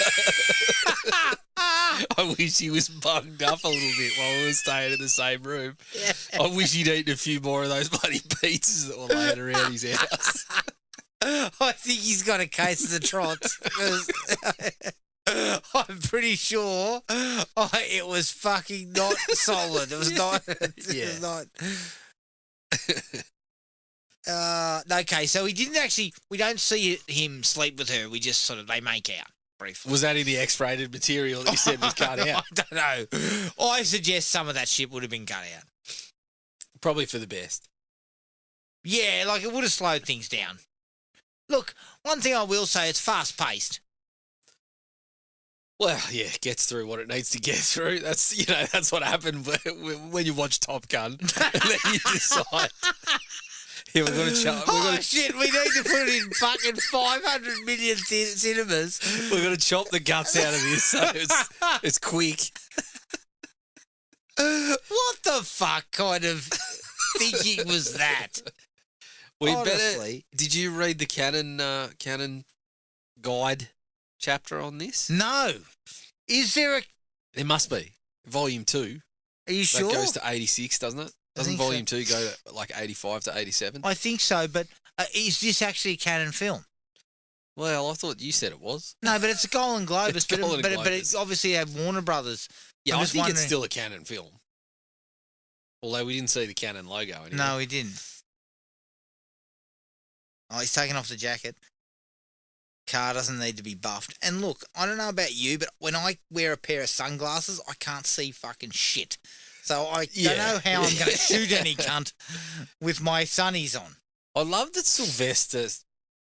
[SPEAKER 3] I wish he was bunged up a little bit while we were staying in the same room.
[SPEAKER 2] Yeah.
[SPEAKER 3] I wish he'd eaten a few more of those bloody pizzas that were laying around his house.
[SPEAKER 2] I think he's got a case of the trots. 'Cause I'm pretty sure it was fucking not solid. It was not. It was not. Okay, so we didn't actually. We don't see him sleep with her. We just sort of they make out briefly.
[SPEAKER 3] Was that in the X-rated material that you said was cut out?
[SPEAKER 2] I don't know. I suggest some of that shit would have been cut out.
[SPEAKER 3] Probably for the best.
[SPEAKER 2] Yeah, like it would have slowed things down. Look, one thing I will say, it's fast paced.
[SPEAKER 3] Well, yeah, it gets through what it needs to get through. That's that's what happened when you watch Top Gun. And then you decide, yeah, we're going to
[SPEAKER 2] Shit, we need to put it in fucking 500 million cinemas.
[SPEAKER 3] we're going to chop the guts out of this so it's quick.
[SPEAKER 2] What the fuck kind of thinking was that?
[SPEAKER 3] We
[SPEAKER 2] Honestly.
[SPEAKER 3] better. Did you read the Canon guide chapter on this?
[SPEAKER 2] No. Is there a...
[SPEAKER 3] There must be. Volume 2.
[SPEAKER 2] Are you sure?
[SPEAKER 3] That goes to 86, doesn't it?
[SPEAKER 2] I
[SPEAKER 3] Doesn't
[SPEAKER 2] think
[SPEAKER 3] Volume 2 go to like 85 to 87?
[SPEAKER 2] I think so, but is this actually a Cannon film?
[SPEAKER 3] Well, I thought you said it was.
[SPEAKER 2] No, but it's a Golden Globus.
[SPEAKER 3] It's
[SPEAKER 2] but
[SPEAKER 3] Golden
[SPEAKER 2] but
[SPEAKER 3] Globus.
[SPEAKER 2] it's obviously had Warner Brothers.
[SPEAKER 3] Yeah,
[SPEAKER 2] I'm
[SPEAKER 3] I
[SPEAKER 2] just
[SPEAKER 3] think it's
[SPEAKER 2] wondering-
[SPEAKER 3] still a Canon film. Although we didn't see the Canon logo anyway.
[SPEAKER 2] No, he didn't. Oh, he's taking off the jacket. Car doesn't need to be buffed. And look, I don't know about you, but when I wear a pair of sunglasses, I can't see fucking shit. So I don't know how I'm going to shoot any cunt with my sunnies on.
[SPEAKER 3] I love that Sylvester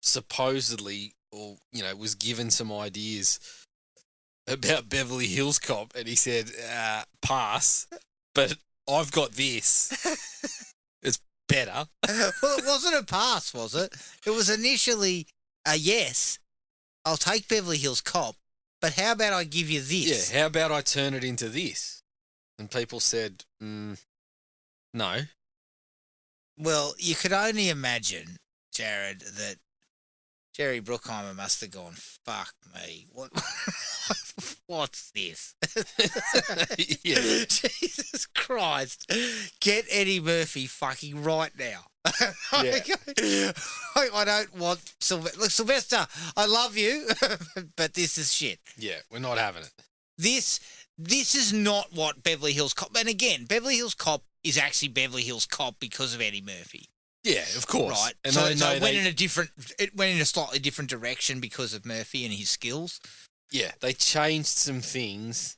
[SPEAKER 3] supposedly, or was given some ideas about Beverly Hills Cop, and he said, pass, but I've got this. It's better.
[SPEAKER 2] Well, it wasn't a pass, was it? It was initially a yes. I'll take Beverly Hills Cop, but how about I give you this?
[SPEAKER 3] Yeah, how about I turn it into this? And people said, no.
[SPEAKER 2] Well, you could only imagine, Jared, that Jerry Bruckheimer must have gone, fuck me. What's this?
[SPEAKER 3] Yeah.
[SPEAKER 2] Jesus Christ. Get Eddie Murphy fucking right now.
[SPEAKER 3] Yeah.
[SPEAKER 2] I don't want Sylvester. Look, Sylvester, I love you, but this is shit.
[SPEAKER 3] Yeah, we're not having it.
[SPEAKER 2] This is not what Beverly Hills Cop. And again, Beverly Hills Cop is actually Beverly Hills Cop because of Eddie Murphy.
[SPEAKER 3] Yeah, of course.
[SPEAKER 2] Right.
[SPEAKER 3] And
[SPEAKER 2] So
[SPEAKER 3] I know
[SPEAKER 2] it went in a slightly different direction because of Murphy and his skills.
[SPEAKER 3] yeah, they changed some things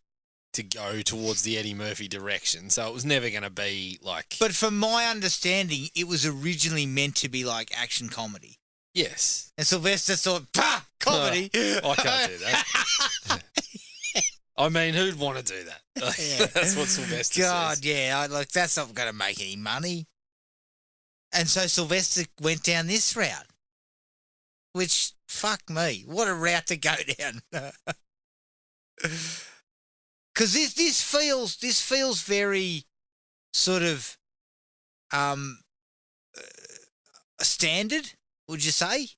[SPEAKER 3] to go towards the Eddie Murphy direction, so it was never going to be like.
[SPEAKER 2] But from my understanding, it was originally meant to be like action comedy.
[SPEAKER 3] Yes.
[SPEAKER 2] And Sylvester thought, "Pah, comedy."
[SPEAKER 3] I can't do that. I mean, who'd want to do that?
[SPEAKER 2] Yeah.
[SPEAKER 3] That's what Sylvester
[SPEAKER 2] God,
[SPEAKER 3] says.
[SPEAKER 2] yeah, like that's not going to make any money. And so Sylvester went down this route, which, fuck me, what a route to go down. Because this feels very sort of standard, would you say?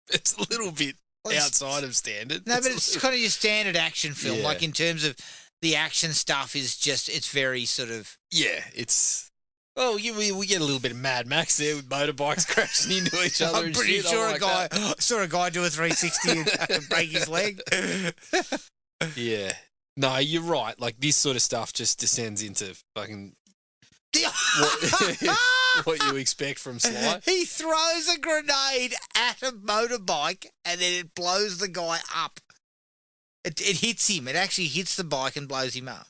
[SPEAKER 3] It's a little bit outside of standard.
[SPEAKER 2] No, but it's kind of your standard action film.
[SPEAKER 3] Yeah.
[SPEAKER 2] Like in terms of the action stuff is just, it's very sort of...
[SPEAKER 3] Yeah, it's... Well, we get a little bit of Mad Max there with motorbikes crashing into each other.
[SPEAKER 2] I'm pretty sure
[SPEAKER 3] I
[SPEAKER 2] saw a guy do a 360 and break his leg.
[SPEAKER 3] Yeah. No, you're right. Like, this sort of stuff just descends into fucking... what you expect from Sly.
[SPEAKER 2] He throws a grenade at a motorbike and then it blows the guy up. It hits him. It actually hits the bike and blows him up.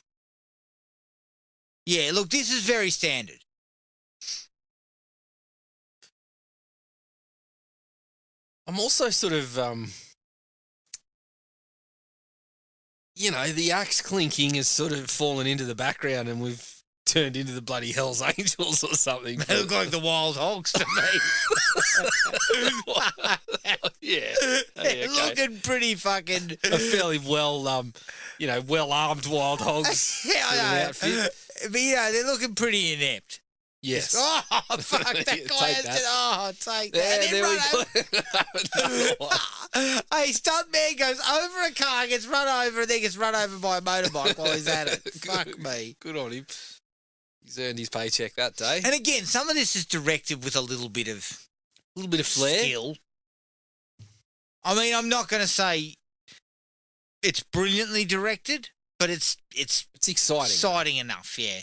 [SPEAKER 2] Yeah, look, this is very standard.
[SPEAKER 3] I'm also sort of, the axe clinking has sort of fallen into the background and we've turned into the bloody Hells Angels or something.
[SPEAKER 2] They look like the Wild Hogs to me.
[SPEAKER 3] Yeah.
[SPEAKER 2] They're looking pretty fucking...
[SPEAKER 3] A fairly well-armed Wild Hogs.
[SPEAKER 2] Yeah, I know.
[SPEAKER 3] Outfit.
[SPEAKER 2] But, they're looking pretty inept.
[SPEAKER 3] Yes.
[SPEAKER 2] Oh, fuck, that guy has
[SPEAKER 3] that.
[SPEAKER 2] to... Oh, take that.
[SPEAKER 3] Yeah,
[SPEAKER 2] And
[SPEAKER 3] there
[SPEAKER 2] then
[SPEAKER 3] we go.
[SPEAKER 2] Hey, stuntman goes over a car, gets run over, and then gets run over by a motorbike while he's at it. Fuck me.
[SPEAKER 3] Good on him. He's earned his paycheck that day.
[SPEAKER 2] And again, some of this is directed with a little bit of
[SPEAKER 3] flair.
[SPEAKER 2] skill. I mean, I'm not going to say it's brilliantly directed, but it's
[SPEAKER 3] exciting
[SPEAKER 2] enough, yeah.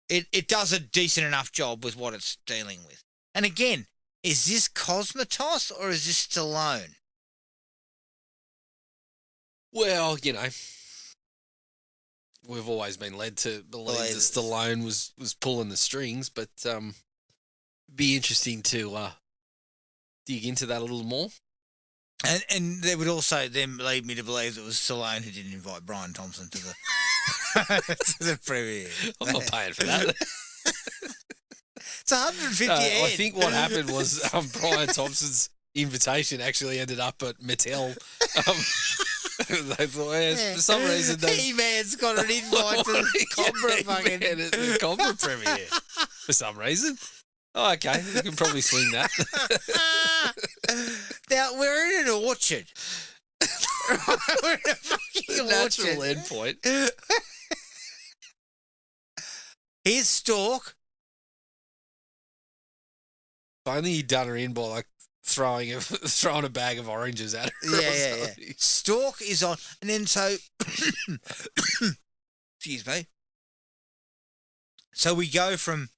[SPEAKER 2] It does a decent enough job with what it's dealing with. And again, is this Cosmatos or is this Stallone?
[SPEAKER 3] Well, we've always been led to believe that Stallone was pulling the strings, but be interesting to dig into that a little more.
[SPEAKER 2] And they would also then lead me to believe it was Stallone who didn't invite Brian Thompson to the to the premiere.
[SPEAKER 3] I'm not paying for that.
[SPEAKER 2] It's 150
[SPEAKER 3] I think what happened was Brian Thompson's invitation actually ended up at Mattel. They thought, for some reason,
[SPEAKER 2] He-Man's got an invite to the Cobra fucking...
[SPEAKER 3] the Cobra premiere for some reason. Oh, okay, we can probably swing that.
[SPEAKER 2] Now, we're in an orchard. We're in a fucking
[SPEAKER 3] Natural
[SPEAKER 2] orchard.
[SPEAKER 3] endpoint.
[SPEAKER 2] Here's Stork.
[SPEAKER 3] If only he'd done her in by like throwing a bag of oranges at her.
[SPEAKER 2] Yeah. Stork is on, and then so, excuse me. So we go from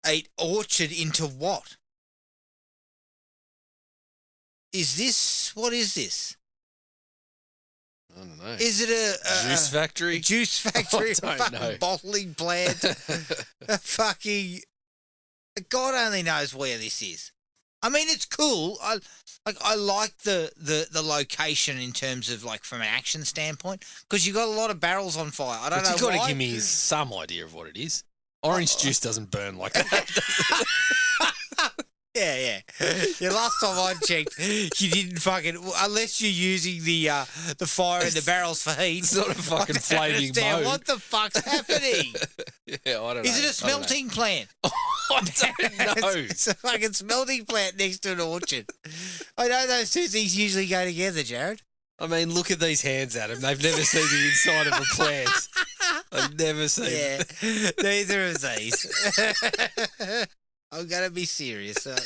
[SPEAKER 2] a orchard into what? What is this?
[SPEAKER 3] I don't know.
[SPEAKER 2] Is it a
[SPEAKER 3] juice factory?
[SPEAKER 2] A juice factory?
[SPEAKER 3] I don't
[SPEAKER 2] fucking
[SPEAKER 3] know.
[SPEAKER 2] Bottling plant? A fucking... God only knows where this is. I mean, it's cool. I like the location in terms of like from an action standpoint because you got a lot of barrels on fire. I don't know why.
[SPEAKER 3] But you got to give me some idea of what it is. Orange juice doesn't burn like that.
[SPEAKER 2] Yeah. Last time I checked, you didn't fucking unless you're using the fire in the barrels for heat.
[SPEAKER 3] It's not a fucking flaming mode.
[SPEAKER 2] What the fuck's happening?
[SPEAKER 3] Yeah, I don't know.
[SPEAKER 2] Is it a smelting plant?
[SPEAKER 3] I don't know.
[SPEAKER 2] It's a fucking smelting plant next to an orchard. I know those two things usually go together, Jared.
[SPEAKER 3] I mean, look at these hands, Adam. They've never seen the inside of a plant. I've never seen it.
[SPEAKER 2] Neither of these. I'm going to be serious. I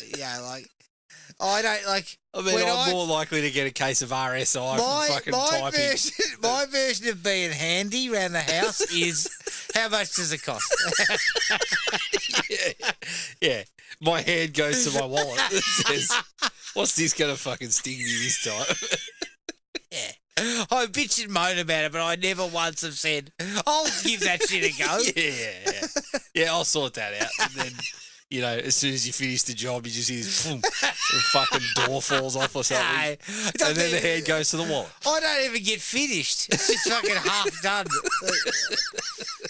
[SPEAKER 2] don't like...
[SPEAKER 3] I mean, I'm more likely to get a case of RSI from fucking typing.
[SPEAKER 2] My version of being handy around the house is how much does it cost?
[SPEAKER 3] Yeah. My hand goes to my wallet and says, what's this going to fucking sting me this time?
[SPEAKER 2] Yeah. I bitch and moan about it, but I never once have said, I'll give that shit a go.
[SPEAKER 3] Yeah, I'll sort that out. And then, you know, as soon as you finish the job, you just hear this boom, and fucking door falls off or something.
[SPEAKER 2] No,
[SPEAKER 3] and then the hand goes to the wall.
[SPEAKER 2] I don't even get finished. It's just fucking half done.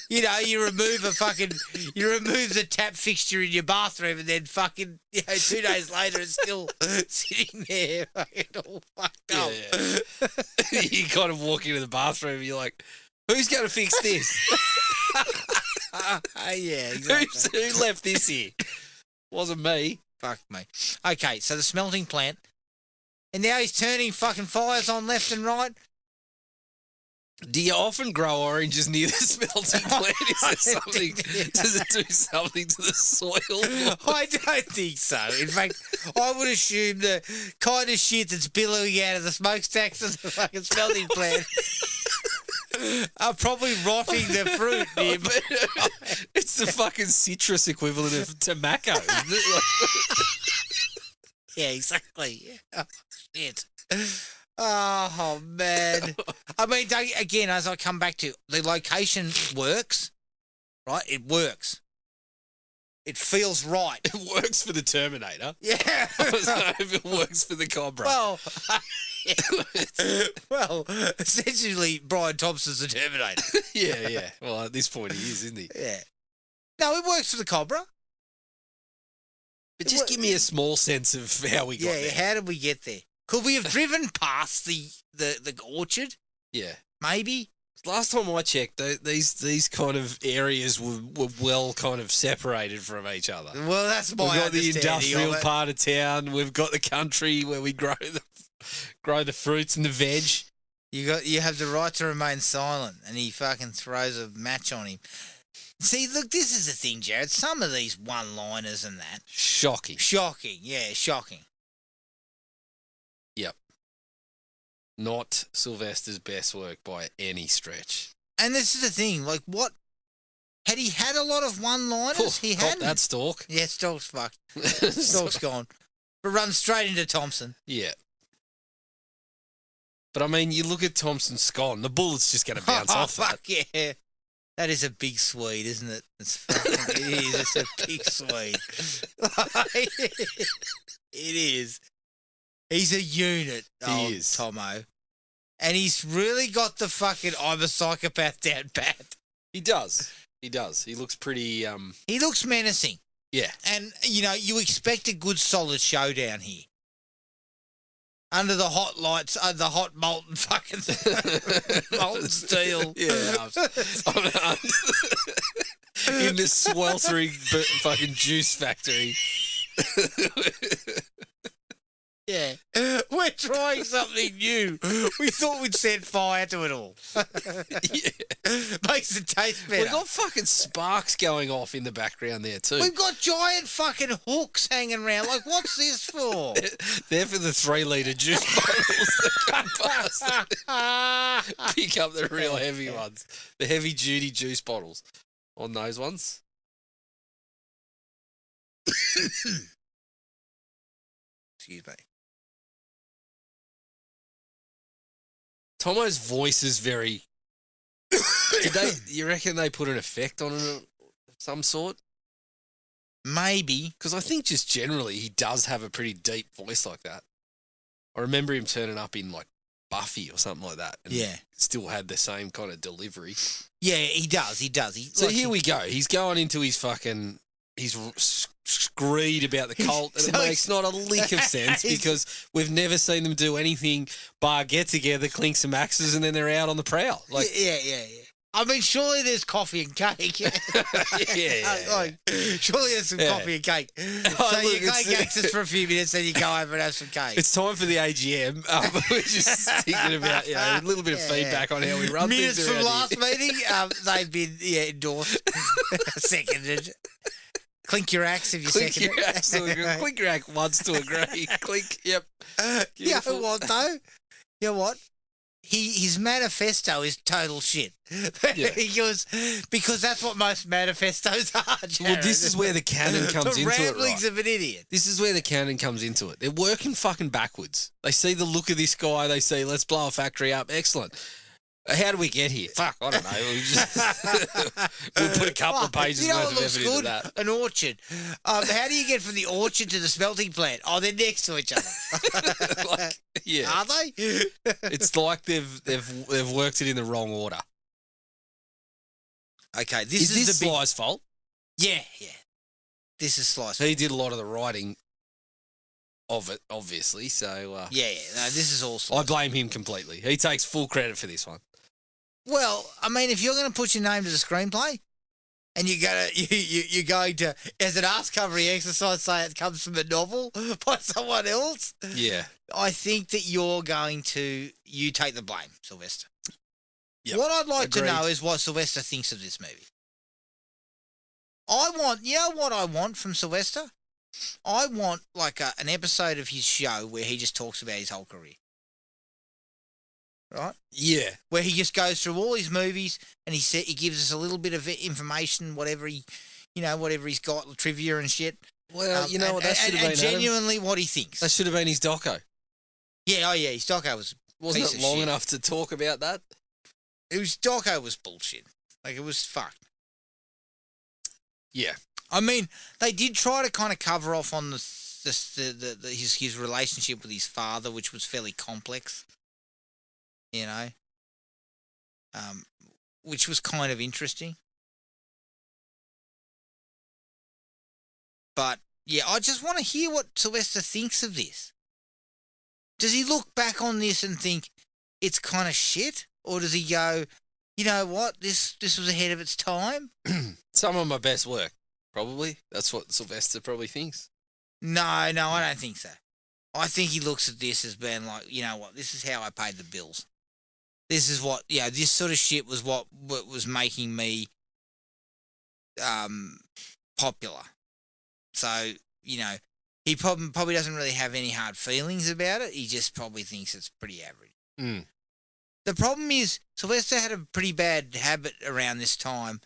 [SPEAKER 2] You know, you remove the tap fixture in your bathroom, and then fucking, 2 days later, it's still sitting there, fucking all fucked up.
[SPEAKER 3] Yeah. You kind of walk into the bathroom, and you're like, who's going to fix this?
[SPEAKER 2] Yeah, exactly.
[SPEAKER 3] Who left this here? Wasn't me.
[SPEAKER 2] Fuck me. Okay, so the smelting plant, and now he's turning fucking fires on left and right.
[SPEAKER 3] Do you often grow oranges near the smelting plant? Is there something? Does it do something to the soil?
[SPEAKER 2] I don't think so. In fact, I would assume the kind of shit that's billowing out of the smokestacks of the fucking smelting plant are probably rotting the fruit nearby.
[SPEAKER 3] It's the fucking citrus equivalent of tobacco, isn't it? Like,
[SPEAKER 2] yeah, exactly. Yeah. Oh, shit. Oh, man. I mean, again, as I come back to, the location works, right? It works. It feels right.
[SPEAKER 3] It works for the Terminator.
[SPEAKER 2] Yeah.
[SPEAKER 3] I don't know if it works for the Cobra.
[SPEAKER 2] Well, essentially, Brian Thompson's the Terminator.
[SPEAKER 3] Yeah. Well, at this point he is, isn't he?
[SPEAKER 2] Yeah. No, it works for the Cobra.
[SPEAKER 3] But just give me a small sense of how we got there.
[SPEAKER 2] Yeah, how did we get there? Could we have driven past the orchard?
[SPEAKER 3] Yeah.
[SPEAKER 2] Maybe.
[SPEAKER 3] Last time I checked, these kind of areas were well kind of separated from each other.
[SPEAKER 2] Well, that's my
[SPEAKER 3] We've got the
[SPEAKER 2] understanding
[SPEAKER 3] industrial
[SPEAKER 2] of it.
[SPEAKER 3] part of town. We've got the country where we grow the fruits and the veg.
[SPEAKER 2] You have the right to remain silent, and he fucking throws a match on him. See, look, this is the thing, Jared. Some of these one-liners and that.
[SPEAKER 3] Shocking.
[SPEAKER 2] Shocking, yeah, shocking.
[SPEAKER 3] Yep. Not Sylvester's best work by any stretch.
[SPEAKER 2] And this is the thing, like, what? Had he had a lot of one-liners? He hadn't.
[SPEAKER 3] That stalk.
[SPEAKER 2] Yeah, Stalk's fucked. Stalk's gone. But runs straight into Thompson.
[SPEAKER 3] Yeah. But, I mean, you look at Thompson's gone. The bullet's just going to bounce off
[SPEAKER 2] fuck that. Yeah. That is a big Swede, isn't it? It's fucking, it is. It's a big Swede. It is. He's a unit,
[SPEAKER 3] he is.
[SPEAKER 2] Tomo. And he's really got the fucking I'm a psychopath down pat.
[SPEAKER 3] He does. He does. He looks pretty...
[SPEAKER 2] He looks menacing.
[SPEAKER 3] Yeah.
[SPEAKER 2] And, you expect a good solid showdown here. Under the hot lights, the hot molten fucking molten steel.
[SPEAKER 3] Yeah. In this sweltering fucking juice factory.
[SPEAKER 2] Yeah. We're trying something new. We thought we'd set fire to it all.
[SPEAKER 3] Yeah.
[SPEAKER 2] Makes it taste better.
[SPEAKER 3] We've got fucking sparks going off in the background there too.
[SPEAKER 2] We've got giant fucking hooks hanging around. Like, what's this for?
[SPEAKER 3] They're for the 3-litre juice bottles that come past. Pick up the real heavy ones. The heavy-duty juice bottles on those ones.
[SPEAKER 2] Excuse me.
[SPEAKER 3] Tomo's voice is very... You reckon they put an effect on it of some sort?
[SPEAKER 2] Maybe.
[SPEAKER 3] Because I think just generally he does have a pretty deep voice like that. I remember him turning up in like Buffy or something like that. And still had the same kind of delivery.
[SPEAKER 2] Yeah, he does.
[SPEAKER 3] So here we go. He's going into his fucking... He's screed about the cult, and it makes not a lick of sense because we've never seen them do anything bar get together, clink some axes, and then they're out on the prowl. Like,
[SPEAKER 2] yeah. I mean, surely there's coffee and cake. Surely there's some coffee and cake. So you go gangsters for a few minutes, then you go over and have some cake.
[SPEAKER 3] It's time for the AGM. We're just thinking about a little bit of feedback on how we run
[SPEAKER 2] minutes
[SPEAKER 3] things
[SPEAKER 2] from
[SPEAKER 3] around
[SPEAKER 2] last
[SPEAKER 3] here.
[SPEAKER 2] meeting, they've been endorsed, seconded. Clink your axe if you second it.
[SPEAKER 3] Axe to agree. Clink your axe once to agree. Clink, yep.
[SPEAKER 2] You know what, though? You know what? his manifesto is total shit.
[SPEAKER 3] Yeah.
[SPEAKER 2] because that's what most manifestos are. Jared.
[SPEAKER 3] Well, this is where the canon comes
[SPEAKER 2] the
[SPEAKER 3] into it,
[SPEAKER 2] ramblings
[SPEAKER 3] right?
[SPEAKER 2] of an idiot.
[SPEAKER 3] This is where the canon comes into it. They're working fucking backwards. They see the look of this guy. They say, let's blow a factory up. Excellent. How do we get here? Fuck, I don't know. We'll put a couple of pages worth of effort into that.
[SPEAKER 2] An orchard. How do you get from the orchard to the smelting plant? Oh, they're next to each other.
[SPEAKER 3] Like, yeah.
[SPEAKER 2] Are they?
[SPEAKER 3] It's like they've worked it in the wrong order.
[SPEAKER 2] Okay,
[SPEAKER 3] Is this Sly's fault?
[SPEAKER 2] Yeah. This is Sly's.
[SPEAKER 3] He did a lot of the writing of it, obviously. So
[SPEAKER 2] Yeah. No, this is all Sly.
[SPEAKER 3] I blame him completely. He takes full credit for this one.
[SPEAKER 2] Well, I mean, if you're going to put your name to the screenplay, and you're going to, as an ass covering exercise, say it comes from a novel by someone else.
[SPEAKER 3] Yeah.
[SPEAKER 2] I think that you take the blame, Sylvester.
[SPEAKER 3] Yep.
[SPEAKER 2] What I'd like
[SPEAKER 3] Agreed.
[SPEAKER 2] to know is what Sylvester thinks of this movie. You know what I want from Sylvester? I want like an episode of his show where he just talks about his whole career. Right?
[SPEAKER 3] Yeah.
[SPEAKER 2] Where he just goes through all his movies and he gives us a little bit of information, whatever he's got, trivia and shit.
[SPEAKER 3] Well, you know what that should have been,
[SPEAKER 2] genuinely what he thinks.
[SPEAKER 3] That should have been his doco.
[SPEAKER 2] Yeah, his doco wasn't
[SPEAKER 3] it long enough to talk about that?
[SPEAKER 2] His doco was bullshit. Like, it was fucked.
[SPEAKER 3] Yeah.
[SPEAKER 2] I mean, they did try to kind of cover off on his relationship with his father, which was fairly complex. You know, which was kind of interesting. But yeah, I just want to hear what Sylvester thinks of this. Does he look back on this and think it's kind of shit, or does he go, you know what, this was ahead of its time?
[SPEAKER 3] Some of my best work, probably. That's what Sylvester probably thinks.
[SPEAKER 2] No, I don't think so. I think he looks at this as being like, you know what, this is how I paid the bills. This is what, this sort of shit was what was making me popular. So, he probably doesn't really have any hard feelings about it. He just probably thinks it's pretty average.
[SPEAKER 3] Mm.
[SPEAKER 2] The problem is, Sylvester had a pretty bad habit around this time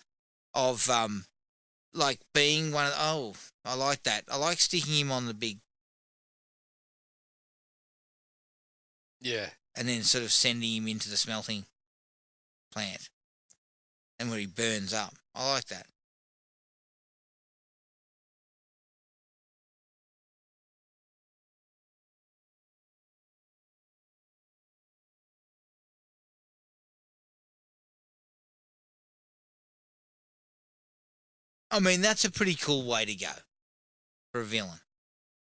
[SPEAKER 2] of, like, being one of, I like that. I like sticking him on the big.
[SPEAKER 3] Yeah.
[SPEAKER 2] And then sort of sending him into the smelting plant. And where he burns up. I like that. I mean, that's a pretty cool way to go for a villain.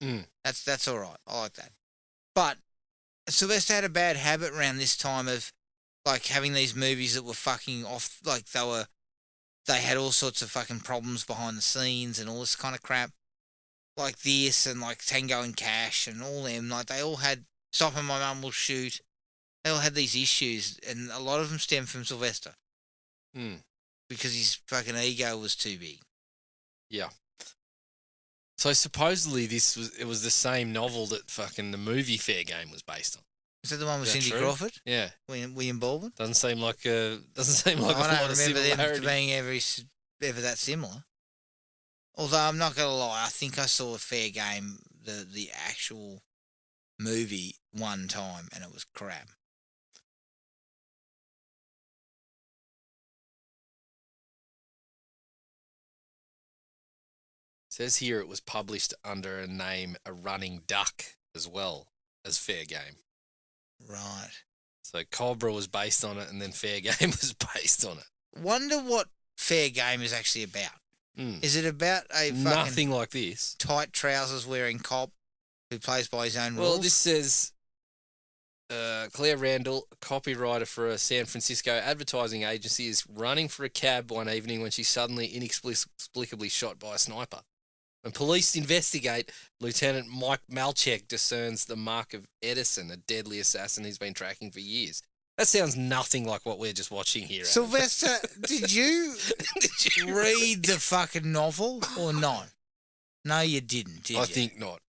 [SPEAKER 3] Mm.
[SPEAKER 2] That's all right. I like that. But Sylvester had a bad habit around this time of, like, having these movies that were fucking off, like, they had all sorts of fucking problems behind the scenes and all this kind of crap. Like this and, like, Tango and Cash and all them. Like, they all had Stop and My Mum Will Shoot. They all had these issues, and a lot of them stem from Sylvester.
[SPEAKER 3] Mm.
[SPEAKER 2] Because his fucking ego was too big.
[SPEAKER 3] Yeah. So supposedly it was the same novel that fucking the movie Fair Game was based on.
[SPEAKER 2] Is that the one with Cindy
[SPEAKER 3] true?
[SPEAKER 2] Crawford?
[SPEAKER 3] Yeah.
[SPEAKER 2] William Baldwin?
[SPEAKER 3] Doesn't seem like a
[SPEAKER 2] I
[SPEAKER 3] lot
[SPEAKER 2] don't
[SPEAKER 3] of
[SPEAKER 2] remember them
[SPEAKER 3] similarity.
[SPEAKER 2] being ever that similar. Although I'm not going to lie, I think I saw a Fair Game, the actual movie, one time, and it was crap.
[SPEAKER 3] Says here it was published under a name A Running Duck as well as Fair Game.
[SPEAKER 2] Right.
[SPEAKER 3] So Cobra was based on it, and then Fair Game was based on it.
[SPEAKER 2] Wonder what Fair Game is actually about.
[SPEAKER 3] Mm.
[SPEAKER 2] Is it about a fucking
[SPEAKER 3] Nothing like this.
[SPEAKER 2] tight trousers wearing cop who plays by his own rules?
[SPEAKER 3] Well, this says Claire Randall, a copywriter for a San Francisco advertising agency, is running for a cab one evening when she's suddenly inexplicably shot by a sniper. When police investigate, Lieutenant Mike Malchek discerns the mark of Edison, a deadly assassin he's been tracking for years. That sounds nothing like what we're just watching here. Adam.
[SPEAKER 2] Sylvester, did you read the fucking novel or not? No, you didn't, did you?
[SPEAKER 3] I think not.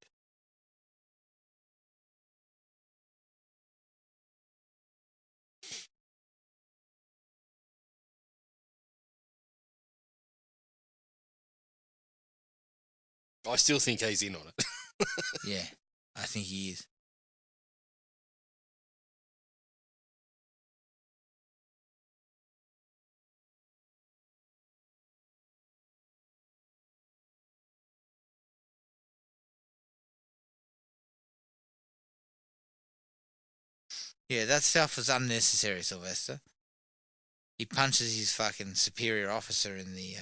[SPEAKER 3] I still think he's in on it.
[SPEAKER 2] Yeah, I think he is. Yeah, that stuff was unnecessary, Sylvester. He punches his fucking superior officer in the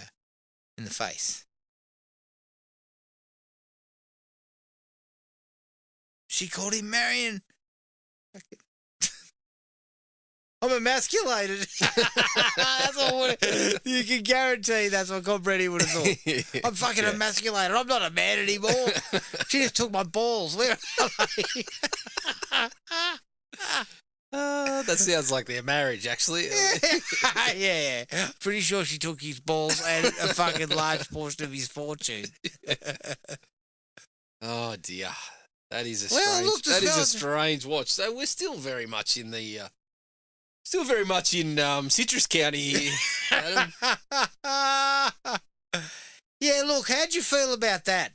[SPEAKER 2] face. She called him Marion. I'm emasculated. That's what you can guarantee that's what Cobreti would have thought. I'm fucking emasculated. I'm not a man anymore. She just took my balls. Where are they?
[SPEAKER 3] That sounds like their marriage, actually.
[SPEAKER 2] Yeah. Pretty sure she took his balls and a fucking large portion of his fortune.
[SPEAKER 3] Oh dear, that is a strange watch. So we're still very much in the, Citrus County here, Adam.
[SPEAKER 2] Yeah, look, how'd you feel about that?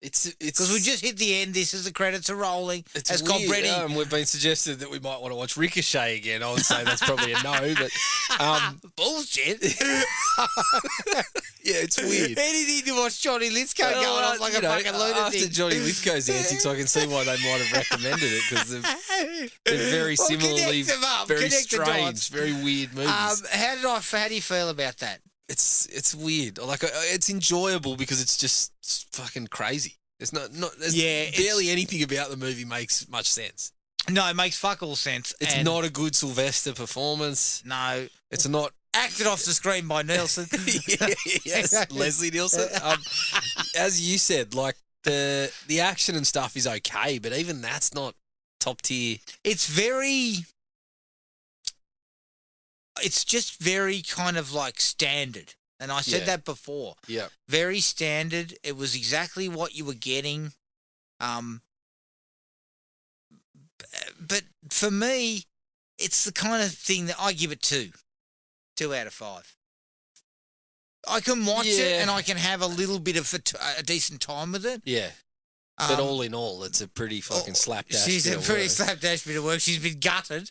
[SPEAKER 3] It's
[SPEAKER 2] because we just hit the end. This is the credits are rolling.
[SPEAKER 3] It's
[SPEAKER 2] as
[SPEAKER 3] weird.
[SPEAKER 2] Cobreti.
[SPEAKER 3] We've been suggested that we might want to watch Ricochet again. I would say that's probably a no, but
[SPEAKER 2] bullshit.
[SPEAKER 3] Yeah, it's weird.
[SPEAKER 2] Anything to watch Johnny Lithgow going off like a fucking lunatic.
[SPEAKER 3] After Johnny Lithgow's antics, I can see why they might have recommended it because they're very similarly very strange, very weird movies.
[SPEAKER 2] How do you feel about that?
[SPEAKER 3] It's weird. Like it's enjoyable because it's just fucking crazy. There's barely anything about the movie makes much sense.
[SPEAKER 2] No, it makes fuck all sense.
[SPEAKER 3] It's not a good Sylvester performance.
[SPEAKER 2] No,
[SPEAKER 3] it's not
[SPEAKER 2] acted off the screen by Nielsen.
[SPEAKER 3] Yes, Leslie Nielsen. As you said, like the action and stuff is okay, but even that's not top tier.
[SPEAKER 2] It's just very kind of like standard. And I said that before.
[SPEAKER 3] Yeah.
[SPEAKER 2] Very standard. It was exactly what you were getting. But for me, it's the kind of thing that I give it 2 out of 5. I can watch it and I can have a little bit of a decent time with it.
[SPEAKER 3] Yeah. But all in all, it's a pretty fucking slapdash.
[SPEAKER 2] She's a pretty slapdash bit of work. She's been gutted.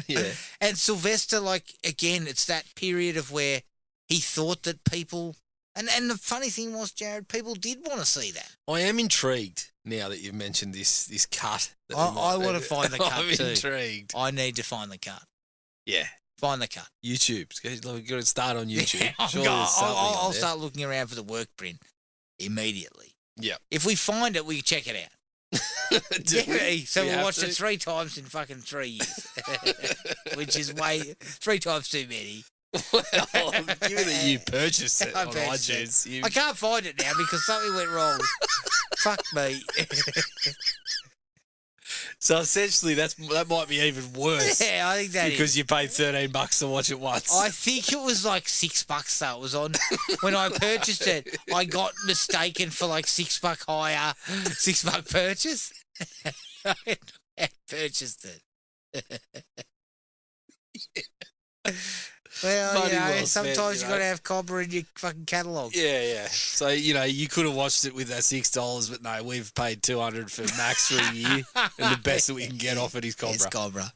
[SPEAKER 3] Yeah.
[SPEAKER 2] And Sylvester, like, again, it's that period of where he thought that people... And the funny thing was, Jared, people did want to see that.
[SPEAKER 3] I am intrigued now that you've mentioned this cut.
[SPEAKER 2] I want to find the cut
[SPEAKER 3] I'm
[SPEAKER 2] too.
[SPEAKER 3] intrigued.
[SPEAKER 2] I need to find the cut.
[SPEAKER 3] Yeah.
[SPEAKER 2] Find the cut.
[SPEAKER 3] YouTube. You've got to start on YouTube.
[SPEAKER 2] Yeah, I'll start looking around for the work print immediately.
[SPEAKER 3] Yeah.
[SPEAKER 2] If we find it, we can check it out. So we watched it 3 times in fucking 3 years, which is 3 times too many.
[SPEAKER 3] Well, given that you purchased it on iTunes.
[SPEAKER 2] I can't find it now because something went wrong. Fuck me.
[SPEAKER 3] So essentially, that might be even worse.
[SPEAKER 2] Yeah, I think that
[SPEAKER 3] because you paid $13 to watch it once.
[SPEAKER 2] I think it was like $6 that it was on. When I purchased it, I got mistaken for like $6 higher, $6 purchase. I purchased it. Well, sometimes you got to have Cobra in your fucking catalogue.
[SPEAKER 3] Yeah. So, you could have watched it with that $6, but no, we've paid $200 for Max for a year, and the best that we can get off it is Cobra.
[SPEAKER 2] It's Cobra.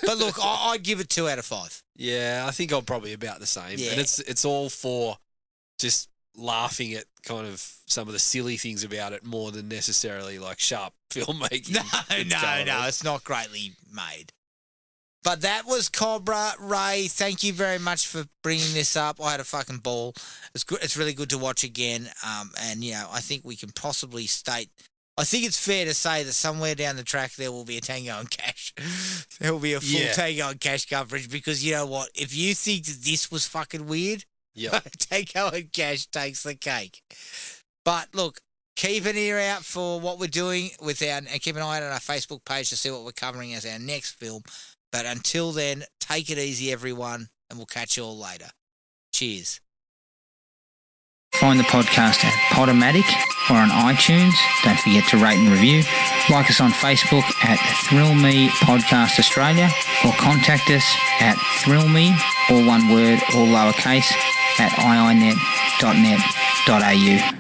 [SPEAKER 2] But look, I'd give it 2 out of 5.
[SPEAKER 3] Yeah, I think I'm probably about the same.
[SPEAKER 2] Yeah.
[SPEAKER 3] And it's all for just laughing at kind of some of the silly things about it more than necessarily like sharp filmmaking.
[SPEAKER 2] No, it's not greatly made. But that was Cobra. Ray, thank you very much for bringing this up. I had a fucking ball. It's good. It's really good to watch again. And, I think we can possibly state, I think it's fair to say that somewhere down the track there will be a Tango and Cash. There will be a full Tango and Cash coverage because you know what? If you think that this was fucking weird, Tango and Cash takes the cake. But look, keep an ear out for what we're doing and keep an eye out on our Facebook page to see what we're covering as our next film. But until then, take it easy, everyone, and we'll catch you all later. Cheers.
[SPEAKER 4] Find the podcast at Podomatic or on iTunes. Don't forget to rate and review. Like us on Facebook at Thrill Me Podcast Australia or contact us at thrillme, all one word, all lowercase, at iinet.net.au. thrilme.com.au.